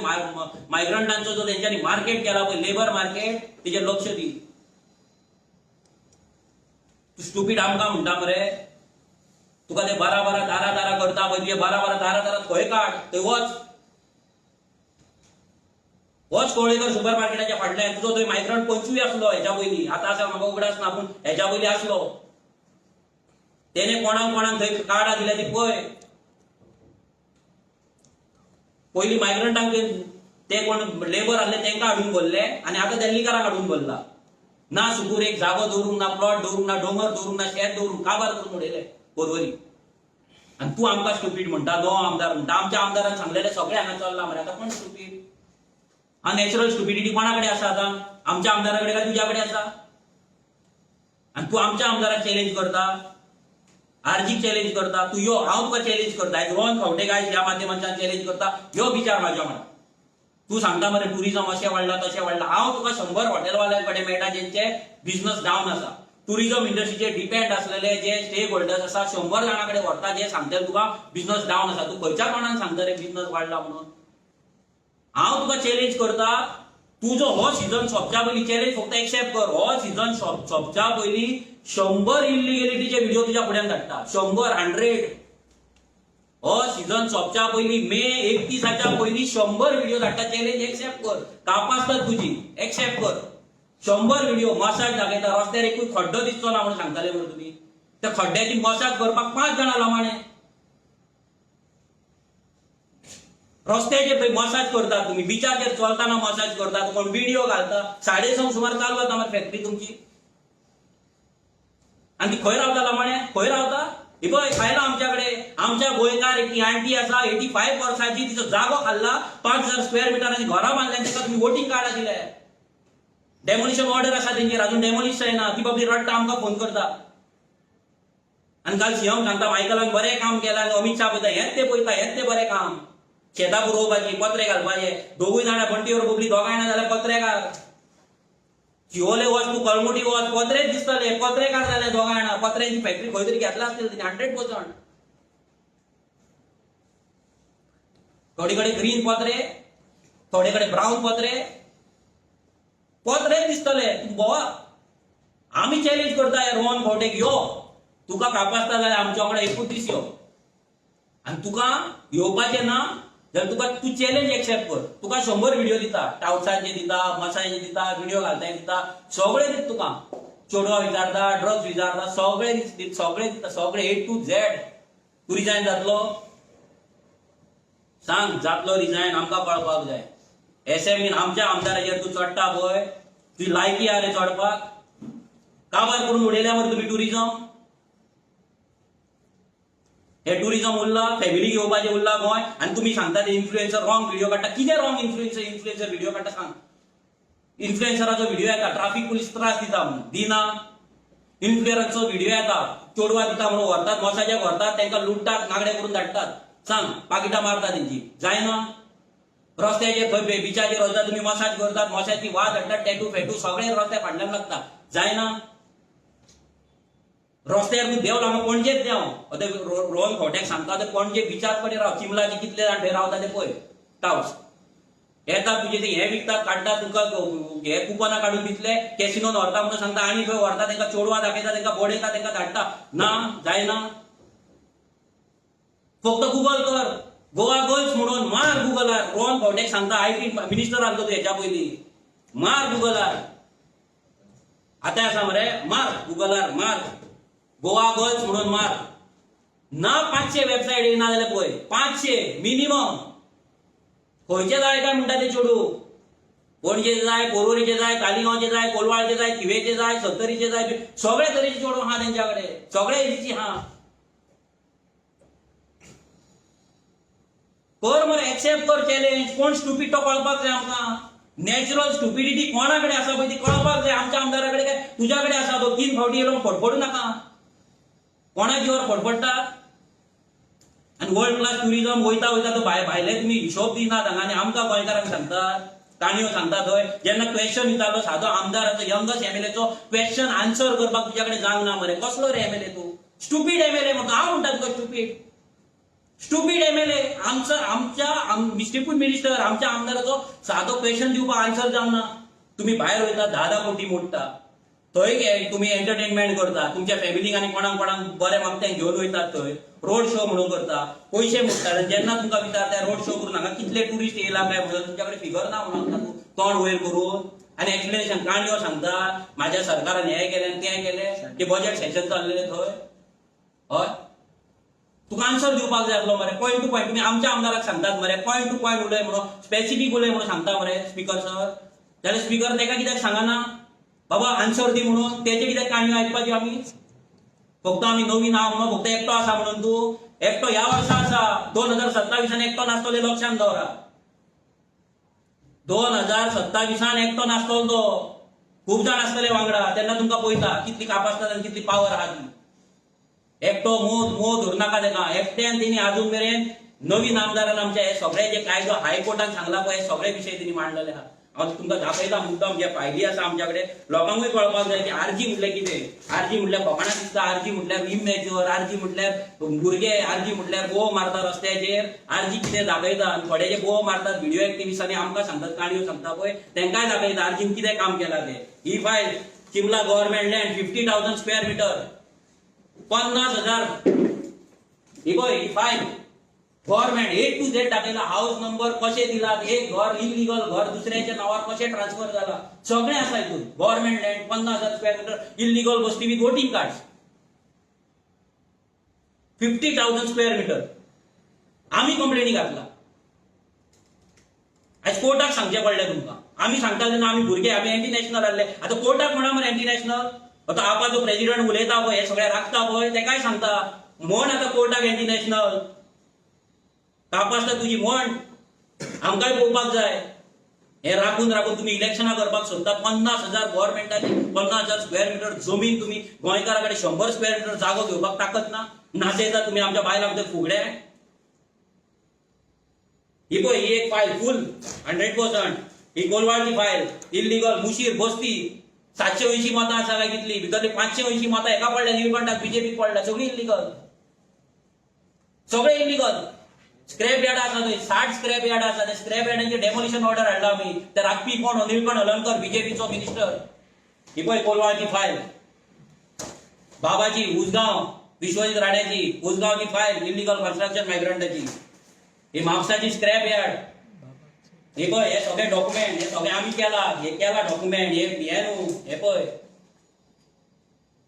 मायग्रंटांचो जो तेंच्यांनी मार्केट केला पळय, लेबर मार्केट, तेजेर लक्ष दी. तू स्टुपीड आमकां म्हणटा मरे. तुका ते बारा दारा करता पळय, तुजे बारा दारा खंय काड, थंय वच कवळेकर सुपर मार्केटाच्या फाटल्यान. तुजो थंय मायग्रंट पंचूय आसलो हेच्या पयलीं, आतां आसा म्हाका उगडास ना, पूण हेच्या पयलीं आसलो. तेणे कोणाक थंय कार्डां दिल्या ती पळय. पयलीं मायग्रंटांक ते कोण लेबर आहले तेंकां हाडून भरले आनी आतां दिल्लीकारांक हाडून भरला. ना सुकूर एक जागो दवरूंक ना, प्लॉट दवरूंक ना, डोंगर दवरूंक ना, शेत दवरूंक काबार करून उडयले पर्वरी. आनी तूं आमकां स्टुपीड म्हणटा, नो आमदार म्हणटा. आमच्या आमदारान सांगलेले सगळे हांगा चल्ला मरे. आतां कोण स्टुपीड. नॅचरल स्टुपिडिटी कोणाकडे आसा आतां. आमच्या आमदाराकडे काय तुझ्याकडे आसा. आणि तू आमच्या आमदाराक चॅलेंज करता, आरजीक चॅलेंज करता. तू यो, हांव तुका चॅलेंज करता. रोहन खंवटे काय ह्या माध्यमांतल्यान चॅलेंज करता. यो विचार म्हाज्या वांगडा. तू सांगता मरे टुरिझम अशें वाडला तशें वाडला. हांव तुका 100 हॉटेलवाल्यांकडे मेळटा जेंचे बिझनस डावन आसा. टुरिझम इंडस्ट्रीचेर डिपेंड असलेले जे स्टेक होल्डर्स आसा 100 जाणांकडे व्हरता जे सांगतले तुका बिझनस डावन आसा. तू खंयच्या कोणाक सांगता रे बिझनस वाडला म्हणून. हांव तुका चॅलेंज करता. तुजो हो सीझन सोंपच्या पयलीं चॅलेंज फक्त एक्सेप्ट कर. हो सीझन सोंपच्या पयलीं 100 इल्लिगॅलिटीचे व्हिडिओ तुज्या फुड्यान धाडटा. 100 हो सीझन सोंपच्या पयलीं मे 31 पयलीं 100 व्हिडिओ धाडटा. चॅलेंज एक्सेप्ट कर. कापासतात तुजी, एक्सेप्ट कर. 100 व्हिडिओ मसाज दाखयता. रस्त्यार एकूय खड्डो दिसचो ना म्हणून सांगताले मरे तुमी. त्या खड्ड्याची मसाज करपाक 5 जाणां लामाणे. रस्त्याचेर थंय मसाज करतात तुम्ही. बिचाचेर चलताना मसाज करतात. कोण व्हिडिओ घालता. 6:30 सुमार चालू जाता मरे फॅक्टरी तुमची. आनी ती खंय रावता लामाणे, खंय रावता. हे पळय खायला आमच्याकडे. आमच्या गोंयकार एक आंटी आसा 85 वर्सांची. तिचो जागो खाल्ला. 5000 स्क्वेअर मिटरांची घरां बांदल्या. ताका तुम्ही वोटिंग कार्डां दिले. डेमोलिशन ऑर्डर आसा तेंचेर, अजून डेमोलिश जायना. ती बाबी रडटा, आमकां फोन करता. आनी काल सीएम सांगता मायकलान बरें काम केलां. अमित शाह पळयता हेंच ते पळयता, हेंच ते बरें काम. शेतां पुरोवपाची, पत्रे घालपाचे. दोगूय जाणां बंटीवर बोबली, दोगांय जाणां जाल्यार पत्रेकार. चिवोले वच तूं, कळंगुटी वच, पत्रेच दिसतले. पत्रेकार जाले दोगांय जाणां. पत्र्यांची फॅक्टरी खंय तरी घेतला आसतली 100%. थोडे कडेन ग्रीन पत्रे, थोडे कडेन ब्राऊन पत्रे. पत्रेच दिसतले. तूं बोवा. आमी चॅलेंज करता रोहन खंवटेक, यो तुका कापासता जाल्यार आमच्या वांगडा एकूच दीस यो. आनी तुका येवपाचें ना जाल्यार तुका तू चॅलेंज एक्सेप्ट कर. तुका 100 व्हिडिओ दिता. टावसाचे दिता, मसाजे दिता, व्हिडिओ घालताय दिता. सगळे दिता तुका. चेडवां विचारता, ड्रग्स विचारता, सगळे दिता. सगळे A to Z. तू रिजायन जातलो. सांग जातलो रिजायन, आमकां कळपाक जाय. एसएमईन आमच्या आमदाराचेर तू चडटा पळय, तुजी लायकी आहा रे चडपाक. काबार करून उडयल्या मरे तुम्ही टुरिझम. हे टुरिझम उरला, फॅमिली घेवपाचें उरला गोंय, आनी तुमी सांगता ते इन्फ्लुएन्सर रॉंग व्हिडिओ काडटा. कितें रॉंग इन्फ्लुएन्सर व्हिडिओ काडटा सांग. इन्फ्लुएन्सराचो व्हिडिओ येता ट्राफिक पुलीस त्रास दिता म्हणून दिना. इन्फ्लुएन्सराचो व्हिडिओ येता चोडवा दिता म्हणून व्हरतात मसाजाक व्हरतात, तांकां लुटतात, नागडे करून धाडटात. सांग पाकिटां मारता तेंची जायना. रस्त्याचेर खंय बिचाचेर वयता तुमी मसाज करतात, मसाजची वाज हाडटात, टॅटू फेटू सगळे रस्त्या फाटल्यान लागता. जायना. रस्त्यार तूं देंवला हांगा पणजेच देंव. आतां रोहन खोट्याक सांगता ते पणजे बिचार कडेन राव, चिमलाचे कितले जाण थंय रावता ते पळय टावस. येता तुजे ते हे विकतात काडटा तुका हे कुपनां काडून दितले, कॅसिनोन व्हरता म्हणून सांगता आनी खंय व्हरता, तांकां चोडवा दाखयता, तांकां बोडयता, तांकां धाडटा. ना जायना. फक्त गुगल कर गोवा गर्ल्स म्हणून मार गुगलार. रोहन खोट्याक सांगता आयटी मिनिस्टर आहलो तूं हेच्या पयलीं, मार गुगलार. आतां आसा मरे मार गुगलार मार गोवा गर्ल्स म्हणून मार. ना 500 वेबसायट येयना जाल्यार पळय 500 मिनिमम. खंयचे जाय काय म्हणटा ते चेडू. पणजेचे जाय, पोरवोरीचे जाय, तालिगांवचे जाय, कोलवाळचे जाय, थिवेचे जाय, सत्तरीचे जाय, सगळे तरेचे चेडू आहा तेंच्या कडेन, सगळे एजीची आहा. कर मरे एक्सेप्ट कर चॅलेंज. कोण स्टुपीड तो कळपाक जाय आमकां. नॅचरल स्टुपिडिटी कोणा कडेन आसा पळय ती कळपाक जाय. आमच्या आमदारा कडेन काय तुज्या कडेन आसा तो 3 फावटी येयलो फडफडू नाका. कोणा जीवार फडफडटा. आनी वर्ल्ड क्लास टुरिझम वयता वयता तो भायले तुमी हिशोब दिनात हांगा आनी आमकां गोंयकारांक सांगतात काणयो सांगता थंय. जेन्ना क्वेश्चन विचारलो सादो आमदाराचो यंगस्ट एमएलएचो क्वेश्चन आन्सर करपाक तुज्या कडेन जावंक ना मरे. कसलो रे एमएलए तूं. स्टुपीड एमएलए म्हणटा हांव म्हणटा तुका स्टुपीड. Stupid MLA. आमच्या डिस्ट्रिक्ट मिनिस्टर आमच्या आमदाराचो सादो क्वेश्चन दिवपाक आन्सर जावंक ना. तुम्ही भायर वयता 10 कोटी मोडटा. थंय तुम्ही एंटरटेनमेंट करता, तुमच्या फॅमिलीक आनी कोणाक बरें मागत्यांक घेवन वयतात. थंय रोड शो म्हणून करता, पयशे मोडटात. आनी जेन्ना तुमकां विचारता रोड शो करून हांगा कितले टुरिस्ट येयला काय म्हणून तुमच्या कडेन फिगर ना म्हणून तोंड वयर करून आनी एक्सप्लेनेशन काणयो सांगता म्हाज्या सरकारान हे केलें तें केलें. ते बजेट सेशन चाललेलें थंय. हय तुका आन्सर दिवपाक जाय आसलो मरे. Point to point. तुम्ही आमच्या आमदाराक सांगतात मरे पॉयंट टू पॉयंट उलय म्हणून, स्पेसिफीक उलय म्हणून सांगता मरे स्पीकर सर. जाल्यार स्पीकर तेका कित्याक सांगना बाबा आन्सर दी म्हणून. तेचे कित्याक काणयो आयकपाच्यो आमी. फक्त आमी नवीन आहा म्हणून फक्त एकटो आसा म्हणून तूं. एकटो ह्या वर्सा आसा. 2027 एकटो नासतले लक्षांत दवरा. 2027 एकटो नासतलो तो. खूब जाण आसतले वांगडा. तेन्ना तुमकां पळयता कितली कापासतात आनी कितली पावर आहा ती. एकटो मोह धरनाका तेका. एकट्यान तेणी आजून मेरेन नवीन आमदारान आमच्या हे सगळे जे कायदो हायकोर्टान सांगला पळय सगळे विशय तेणी मांडलेले आहा. हांव तुमकां दाखयता मुद्दाम जे फायली आसा आमच्या कडेन. लोकांकूय कळपाक जाय की आरजी म्हटल्यार कितें. आरजी म्हटल्यार फकाणां दिसता, आरजी म्हटल्यार इमॅच्युअर, आरजी म्हटल्यार भुरगे, आरजी म्हटल्यार बोव मारता रस्त्याचेर. आरजी कितें दाखयता. आनी थोडे जे बोव मारतात व्हिडिओ एक्टिव्हिस्टांनी आमकां सांगतात काणयो सांगता पळय तेंकाय दाखयता आरजीन कितें काम केलां तें. ही फायल चिमला गव्हर्नमेंट लँड 50,000 स्क्वेअर मीटर 50,000. ही पळय ही file government A to Z दाखयला. हाऊस नंबर कशे दिलात, एक घर इलिगल घर दुसऱ्याच्या नावार कशे ट्रान्सफर जाला सगळे आसा हितून. Government land 50,000 square metre illegal वस्ती with voting card 50,000 square metre. आमी कंप्लेनी घातला. आज कोर्टाक सांगचे पडले तुमकां. आमी सांगताले ना आमी भुरगे आमी एंटी नॅशनल आहले. आतां कोर्टाक म्हणा मरे एंटी नॅशनल. आतां आपा जो प्रेसिडेंट उलयता पळय हे सगळे राखता पळय तेकाय सांगता म्हण आतां कोर्टाक एंटी नॅशनल. तापासता तुजी म्हण आमकांय पळोवपाक जाय. हे राखून राखून तुम्ही इलेक्शनां करपाक सोदतात. 50,000 गव्हर्नमेंटाची 50,000 स्क्वेअर मीटर जमीन तुम्ही गोंयकारा कडेन 100 स्क्वेअर मीटर जागो घेवपाक ताकत ना. नाचयता तुम्ही आमच्या बायलांक ते फुगडे. ही पळय ही एक फायल फुल 100%. ही कोलवाळची फायल इलिगल मुशीर बस्ती 780 मतां आसा काय कितली भितरली 580 मतां एका पडल्या निळकंठाक बीजेपीक पडल्या. सगळी इलिगल. सगळे इलिगल. स्क्रॅप यार्ड आसा थंय 60 स्क्रॅप यार्ड आसा. त्या स्क्रॅप यार्डांची डेमोलिशन ऑर्डर हाडला आमी. ते राखपी कोण निळकंठ हलणकर बीजेपीचो मिनिस्टर. ही पळय कोलवाळची फायल. बाबाची उसगांव विश्वजीत राण्याची उसगांवची फायल इलिगल कन्स्ट्रक्शन मायग्रंटाची. ही म्हापसाची स्क्रॅप यार्ड. हे पळय हे सगळे डॉक्युमेंट हे सगळे आमी केला. हे केला डॉक्युमेंट हे न्हू हे पळय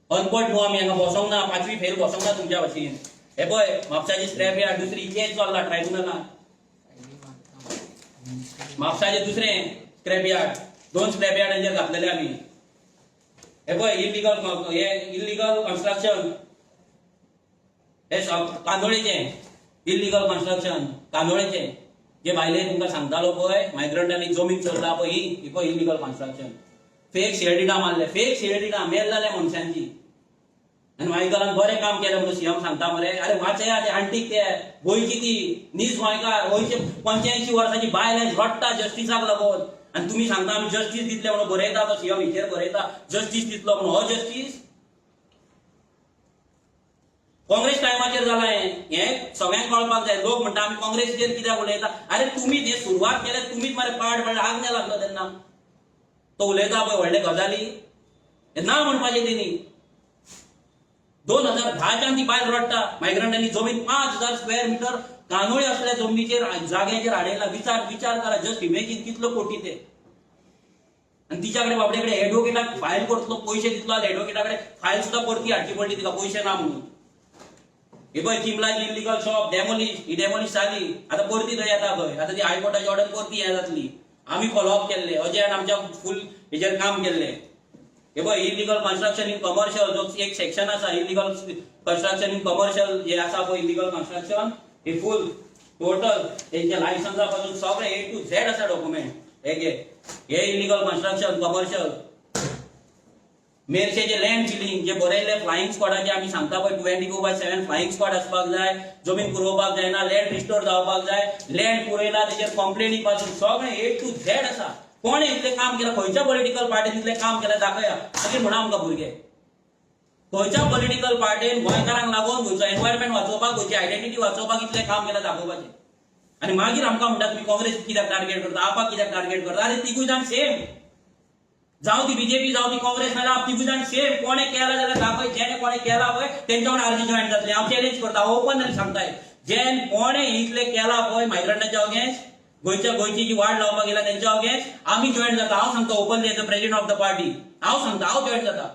अनपट न्हू आमी हांगा बसोंक ना. 5वी फेल बसोंक ना तुमच्या भशेन. हे पळय म्हापसाची स्क्रॅप यार्ड दुसरी केस चल्ला ट्रायब्युनलान. म्हापसाचे दुसरे स्क्रॅप यार्ड 2 स्क्रॅप यार्डांचेर घातलेले आमी. हे पळय इल्लीगल कन्स्ट्रक्शन हे कांदोळेचे इल्लीगल कन्स्ट्रक्शन कांदोळेचे जे भायले तुमकां सांगतालो पळय मायग्रंटांनी जमीन चोरला पळय ही पळय इल्लीगल कन्स्ट्रक्शन फेक शेअरडिडा मारले फेक शेअरडिडा मेल जाल्या मनशांची आणि गोंयकारांनी बरें काम केलें म्हणून सीएम सांगता मरे अरे वाचया ते आंटीक ते गोंयची ती नीज गोंयकार गोंयचे 85 वर्सांची बायल रडटा जस्टिसाक लागून आणि तुम्ही सांगता आमी जस्टीस दितले म्हणून बरयता तो सीएम हेचेर बरयता जस्टीस दितलो म्हणून हो जस्टीस काँग्रेस टायमाचेर जाला हे सगळ्यांक कळपाक जाय लोक म्हणटा आमी काँग्रेसीचेर कित्याक उलयता अरे तुमी जे सुरवात केल्या तुमीच मरे पाड पडले आग नाही लागलो तेन्ना तो उलयता पळय व्हडले गजाली ना म्हणपाचें तेणी 2010च्यान ती बायल रडटा मायग्रंटांनी जमीन 5000 स्क्वेअर मीटर कांदोळे असल्या जमनीचेर जाग्याचेर हाडयला विचार करा जस्ट इमेजीन कितलो कोटी ते आणि तिच्याकडे बाबड्याकडे एडव्होकेटाक फायल करतलो पैसे दितलो एडव्होकेटाकडे फायल सुद्धा परती हाडची पडली तिका पैसे ना म्हणून हे पळय चिमलाची इल्लीगल शॉप डेमोलिश जाली आता परती थंय येता खंय आता ती हायकोर्टाची ऑर्डर परती हे जातली आमी फॉलोअप केल्ले अजयान आमच्या फुल हेचेर काम केल्ले हे पळय इल्लीगल कन्स्ट्रक्शन इन कमर्शियल जो एक सेक्शन आसा इल्लीगल कन्स्ट्रक्शन इन कमर्शियल जे आसा पळय इल्लीगल कन्स्ट्रक्शन हे फुल टोटल तेंचे लायसन्सा पासून सगळे A to Z आसा डॉक्युमेंट हे इल्लीगल कन्स्ट्रक्शन कमर्शियल मेरशेचे लँड सिलिंग जे बरयले फ्लाइंग स्क्वॉडाचे आमी सांगता पळय 24/7 फ्लाइंग स्क्वॉड आसपाक जाय जमीन पुरोवपाक जायना लँड रिस्टोर जावपाक जाय लँड पुरयला तेचेर कंप्लेनी पासून सगळे A to Z आसा कोणे इतले काम केलं खंयच्या पॉलिटिकल पार्टीन इतले काम केलं दाखया मागीर म्हणा आमकां भुरगे खंयच्या पॉलिटिकल पार्टीन गोंयकारांक लागून गोंयचो एनवायरमेंट वाचोवपाक गोंयची आयडेंटिटी वाचोवपाक इतले काम केलं दाखोवपाचें आनी मागीर आमकां म्हणटा तुमी काँग्रेस कित्याक टार्गेट करता आपाक कित्याक टार्गेट करता अरे तिगूय जाण सेम जावं ती बीजेपी जावं ती काँग्रेस नाल्यार तिगूय जाण सेम कोणे केला जाल्यार दाखय जेणे कोणे केला पळय तेंच्या वांगडा आरजी जॉयन जातले हांव चॅलेंज करता ओपन सांगताय जे कोणे इतले केला पळय मायग्रंटांच्या अगेन्स्ट गोंयची जी वाड लावपाक गेला त्यांच्या अगेन्स्ट आमी जॉईन जाता हांव सांगता openly as a president of the party हांव जॉईन जाता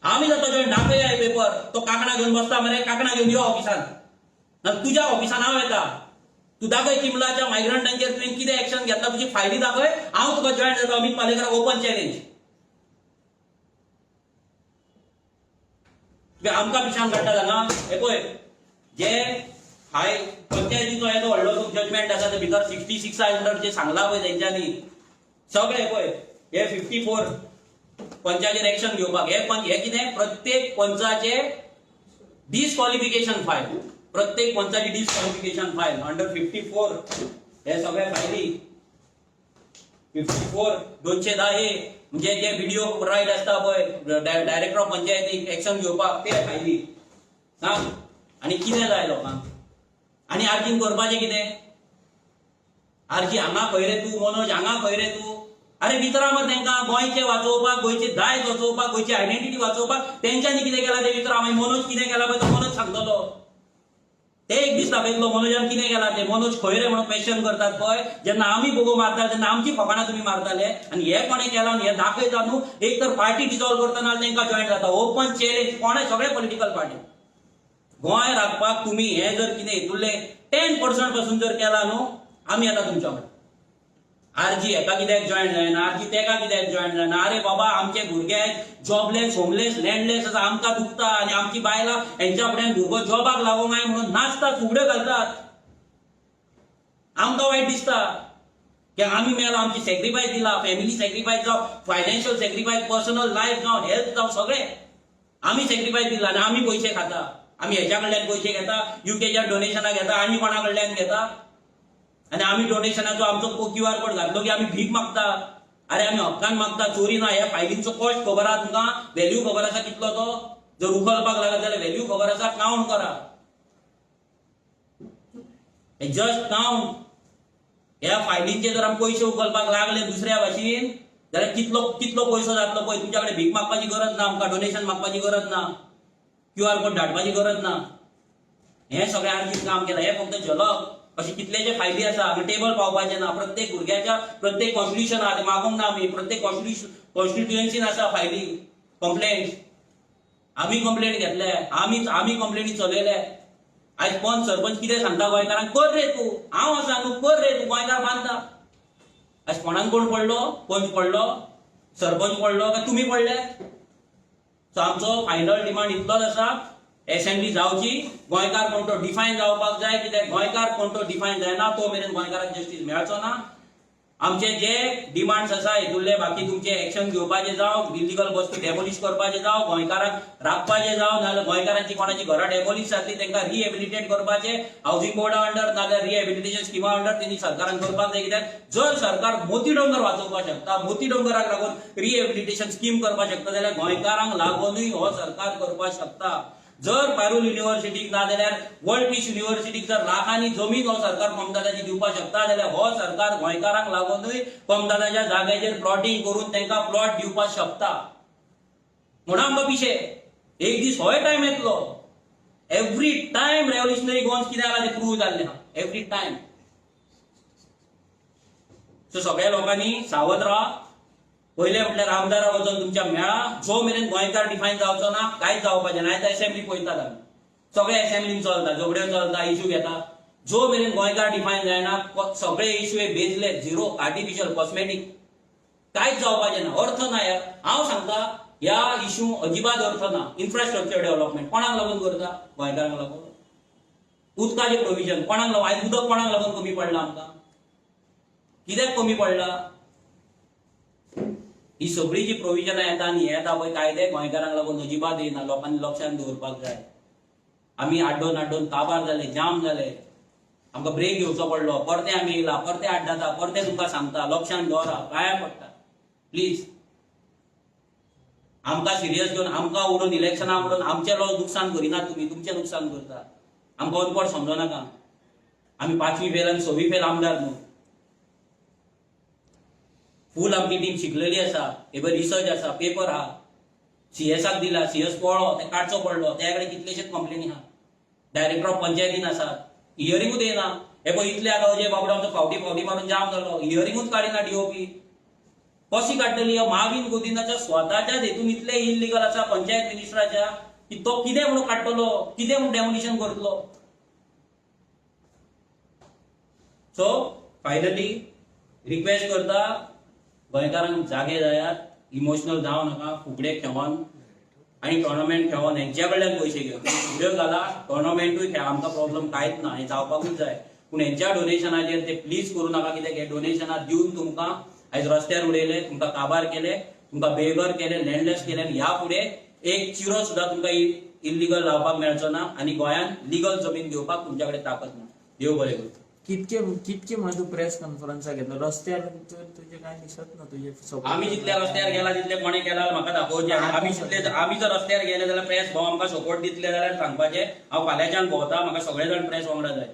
आमी जाता जॉईन दाखया हे पेपर तो कांकणा घेवन बसता मरे कांकणा घेवन यो ऑफिसान तुझ्या ऑफिसान हांव येता तू दाखय चिमलाच्या मायग्रंटांचेर तुवें कितें एक्शन घेतला तुजी फायली दाखय हांव तुका जॉईन जाता अमित पालेकराक ओपन चॅलेंज आमकां पिशान काडटा हांगा हे पळय जे हाय पंचायतीचो येदो व्हडलो जजमेंट आसा ते भितर 66 अंडर जे सांगला पळय तेंच्यांनी सगळे पळय हे 54 पंचाचेर एक्शन घेवपाक हे कितें प्रत्येक पंचाचे डिस्क्वॉलिफिकेशन फायल प्रत्येक पंचाची डिस्क्वॉलिफिकेशन फायल अंडर 54 हे सगळे फायली 54 210 हे म्हणजे जे व्हिडिओ राईट असता पळय डायरेक्टर ऑफ पंचायतीक एक्शन घेवपाक ते फायली सांग आनी कितें जाय लोकांक आनी आर्जीन करपाचें कितें आर्जी हांगा खंय रे तूं मनोज हांगा खंय रे तूं अरे विचारा मरे तांकां गोंयचें वाचोवपाक गोंयची दायज वाचोवपाक गोंयची आयडेंटिटी वाचोवपाक तेंच्यांनी कितें केलां तें विचारा मागीर मनोज कितें केलां पळय तो मनोज सांगतलो ते एक दीस दाखयतलो मनोजान कितें केलां तें मनोज खंय रे म्हणून क्वेश्चन करतात पळय जेन्ना आमी बोगो मारताले तेन्ना आमची फकाणां तुमी मारताले आनी हे कोणें केलां हे दाखयता न्हू एक तर पार्टी डिसॉल्व करतना तांकां जॉयन जाता ओपन चॅलेंज कोणें सगळे पॉलिटिकल पार्टी गोंय राखपाक तुम्ही हे जर कितें हितुरले 10% पासून जर केला न्हू आमी येता तुमच्या वांगडा आरजी हेका कित्याक जॉयन जायना आरजी तेका कित्याक जॉयन जायना अरे बाबा आमचे भुरगे जॉबलेस होमलेस लँडलेस आसा आमकां दुखता आनी आमची बायलां हेंच्या फुड्यान भुरगो जॉबाक लागोंक जाय म्हणून नाचतात फुगड्यो घालतात आमकां वायट दिसता की आमी मेला आमची सॅक्रिफायस दिला फॅमिली सॅक्रिफायस जावं फायनान्शियल सॅक्रिफायस पर्सनल लायफ जावं हेल्थ जावं सगळें आमी सॅक्रिफायस दिला आनी आमी पयशे खाता आमी हेच्या कडल्यान पयशे घेता युकेच्या डोनेशनां घेता आनी कोणा कडल्यान घेता आनी आमी डोनेशनाचो आमचो QR कोड घातलो की आमी भीक मागता अरे आमी हक्कान मागता चोरी ना ह्या फायलींचो कॉस्ट खबर आहा तुमकां व्हॅल्यू खबर आसा कितलो तो जर उखलपाक लागत जाल्यार व्हॅल्यू खबर आसा काउंट करा जस्ट काउंट ह्या फायलींचे जर आमी पयशे उखलपाक लागले दुसऱ्या भाशेन जाल्यार कितलो पयसो जातलो पळय तुमच्या कडेन भीक मागपाची गरज ना आमकां डोनेशन मागपाची गरज ना QR कोड धाडपाची गरज ना हे सगळें आर्जीन काम केलां हे फक्त झलक अशे कितलेशे फायदे आसा हांगा टेबल पावपाचें ना प्रत्येक भुरग्याच्या प्रत्येक कॉन्स्टिट्युशन आहा ते मागोंक ना आमी प्रत्येक कॉन्स्टिट्युएन्सीन आसा फायली कंप्लेंट आमी कंप्लेंट घेतले आमी कंप्लेंटी चलयले आयज पंच सरपंच कितें सांगता गोंयकारांक कर रे तूं हांव सांगू कर रे तूं गोंयकार बांदता आयज कोणाक कोण पडलो पंच पडलो सरपंच पडलो काय तुम्ही पडले? सो आमचो फायनल डिमांड इतलोच आसा, असेंब्ली जावची, गोंयकार कोण तो डिफायन जावपाक जाय, कित्याक गोंयकार कोण तो डिफायन जायना तो मेरेन गोंयकाराक जस्टीस मेळचो ना. आमचे जे डिमांड्स आसा हेतुरले बाकी तुमचे एक्शन घेवपाचे जावं, इलिगल वस्तू डेमोलिश करपाचे जावं, गोंयकारांक राखपाचे जावं, नाजाल्यार गोंयकारांची कोणाची घरां डेमोलिश जातली तांकां रिहेबिलिटेट करपाचे हाऊसिंग बोर्डा अंडर नाजाल्यार रिहेबिलिटेशन स्किमा अंडर तेणी सरकारान करपाक जाय. कित्याक जर सरकार मोती डोंगर वाचोवपाक शकता, मोती डोंगराक लागून रिहेबिलिटेशन स्कीम करपाक शकता जाल्यार गोंयकारांक लागूनय हो सरकार करपाक शकता. जर पारुल युनिव्हर्सिटीक नाजाल्यार वर्ल्ड पीस युनिव्हर्सिटीक जर लाखांनी जमीन हो सरकार कोमदादाची दिवपाक शकता जाल्यार हो सरकार गोंयकारांक लागूनय कोमदादाच्या जाग्याचेर प्लॉटिंग करून तांकां प्लॉट दिवपाक शकता. म्हणून आमकां पिशे एक दीस होय टायम येतलो. एवरी टायम रेव्होल्युशनरी गोन्स कितें जाला तें प्रूव्ह जाल्लें आहा, एवरी टायम. सो सगळ्या लोकांनी सावध राहा. पहिले म्हटल्यार आमदारा वचून तुमच्या मेळा, जो मेरेन गोंयकार डिफायन जावचो ना कांयच जावपाचें ना. आयज असेंब्ली पळयतात आमी, सगळे असेंब्लीन चलता, झगड्यो चलता, इश्यू घेता. जो मेरेन गोंयकार डिफायन जायना सगळे इश्यू हे बेजले, झिरो, आर्टिफिशियल, कॉस्मेटिक, कांयच जावपाचें ना. अर्थ ना. हांव सांगता ह्या इश्यू अजिबात अर्थ ना. इन्फ्रास्ट्रक्चर डेव्हलपमेंट कोणाक लागून करता? गोंयकारांक लागून. उदकाचें प्रोविजन कोणाक लागून? आयज उदक कोणाक लागून कमी पडला आमकां? कित्याक कमी पडला? ही सगळी जी प्रोविजनां येता आनी येता पळय कायदे गोंयकारांक लागून अजिबात येना. लोकांनी लक्षांत दवरपाक जाय. आमी आड्डोन आड्डोन काबार जाले, जाम जाले, आमकां ब्रेक घेवचो पडलो, परते आमी येयला, परते आड्डाता, परते तुमकां सांगता लक्षांत दवरा, पांयां पडटा प्लीज. आमकां सिरियस घेवन आमकां उडोवन इलेक्शनां उडोवन आमचें नुकसान करिनात तुमी, तुमचें नुकसान करता. आमकां अनपड समजो नाका. आमी 5वी फेल आनी 6वी फेल आमदार न्हू. फूल आमची टीम शिकलेली आसा, हे रिसर्च आसा, पेपर आहा. सीएसाक दिला, सीएस पळो, ते काडचो पडलो, त्या कडेन कितलेशेच कंप्लेनी आहा. डायरेक्टर ऑफ पंचायतीन आसात, हियरिंगूच येना. हे पळय इतले आतां अजय बाबडो आमचो फावटी मारून जाम जालो, हियरिंगूच काडिना डीओपी. कशी काडटली? माविन गोविंदाच्या स्वताच्याच हेतून इतले इलिगल आसा पंचायत मिनिस्टराच्या की तो कितें म्हणून काडटलो, कितें म्हणून डेमोलिशन करतलो. सो फायनली रिक्वेस्ट करता, गोंयकारांक जागे जायात, इमोशनल जावं नाका, फुगडे खेळोन आनी टोर्नामेंट खेळोन हेंच्या कडल्यान पयशे घेवन फुगड्यो घाला, टोर्नामेंटूय खेळ, आमकां प्रॉब्लम कांयच ना, हें जावपाकूच जाय. पूण हेंच्या डोनेशनाचेर ते प्लीज करूं नाका, कित्याक हे डोनेशनां दिवन तुमकां आयज रस्त्यार उडयले, तुमकां काबार केले, तुमकां बेघर केले, लँडलेस केले. आनी ह्या फुडें एक चिरो सुद्दां तुमकां इल्लिगल रावपाक मेळचो ना आनी गोंयांत लिगल जमीन घेवपाक तुमच्या कडेन ताकद ना. देव बरें करूं. कितके म्हणून तू प्रेस कॉन्फरन्स घेतलो रस्त्यार तुझे काय दिसत ना तुझे. आमी जितले रस्त्यार गेला तितले कोणे केला म्हाका दाखोवचें. आमी जर रस्त्यार गेले जाल्यार प्रेस भाव आमकां सपोर्ट दितले जाल्यार सांगपाचें हांव फाल्यांच्यान भोंवता, म्हाका सगळे जाण प्रेस वांगडा जाय.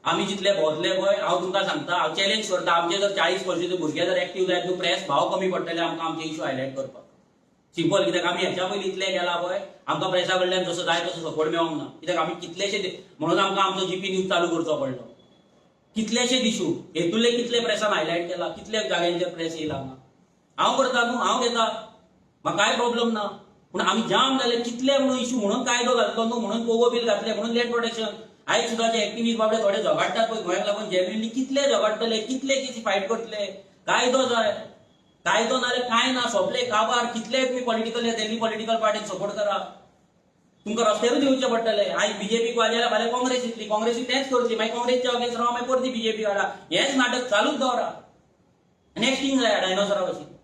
आमी जितले भोंवतले पळय हांव तुमकां सांगता, हांव चॅलेंज करता, आमचे जर 40 वर्षाचे भुरगे जर एक्टीव जायत न्हू, प्रेस भाव कमी पडटले आमकां आमचे इश्यू हायलायट करपाक. सिंपल. कित्याक आमी हेच्या पयलीं इतले गेला पळय, आमकां प्रेसा कडल्यान जसो जाय तसो सपोर्ट मेळोंक ना. कित्याक आमी कितलेशे म्हणून आमकां आमचो जीपी न्यूज चालू करचो पडलो. कितलेशे इशू हेतुले कितले प्रेसान हायलायट केला, कितले जाग्यांचेर प्रेस येयला हांगा. हांव करता न्हू, हांव घेता, म्हाका कांय प्रॉब्लेम ना. पूण आमी जाम जाले कितले म्हणून इशू म्हणून कायदो घातलो न्हू, म्हणून पोगो बील घातले, म्हणून लँड प्रोटेक्शन. आयज सुद्दां जे एक्टिव्हिस्ट बाबडे थोडे झगडटात पळय गोंयाक लागून, जेन्युइनली कितले झगडटले, कितले कितें फायट करतले. कायदो जाय, कायदो नाल्यार कांय ना, सोंपले काबार. कितले तुमी पॉलिटिकल दिल्ली पॉलिटिकल पार्टीक सपोर्ट करा, तुमकां रस्त्यारूच येवचें पडटलें. आयज बीजेपीक वाजयल्यार फाल्यां काँग्रेस येतली, काँग्रेसी तेंच करची, मागीर काँग्रेसच्या अगेन्स्ट राव, मागीर परती बीजेपी हाडा. हेंच नाटक चालूच दवरा. नेक्स्ट थिंग जाय डायनोसरा भशेन.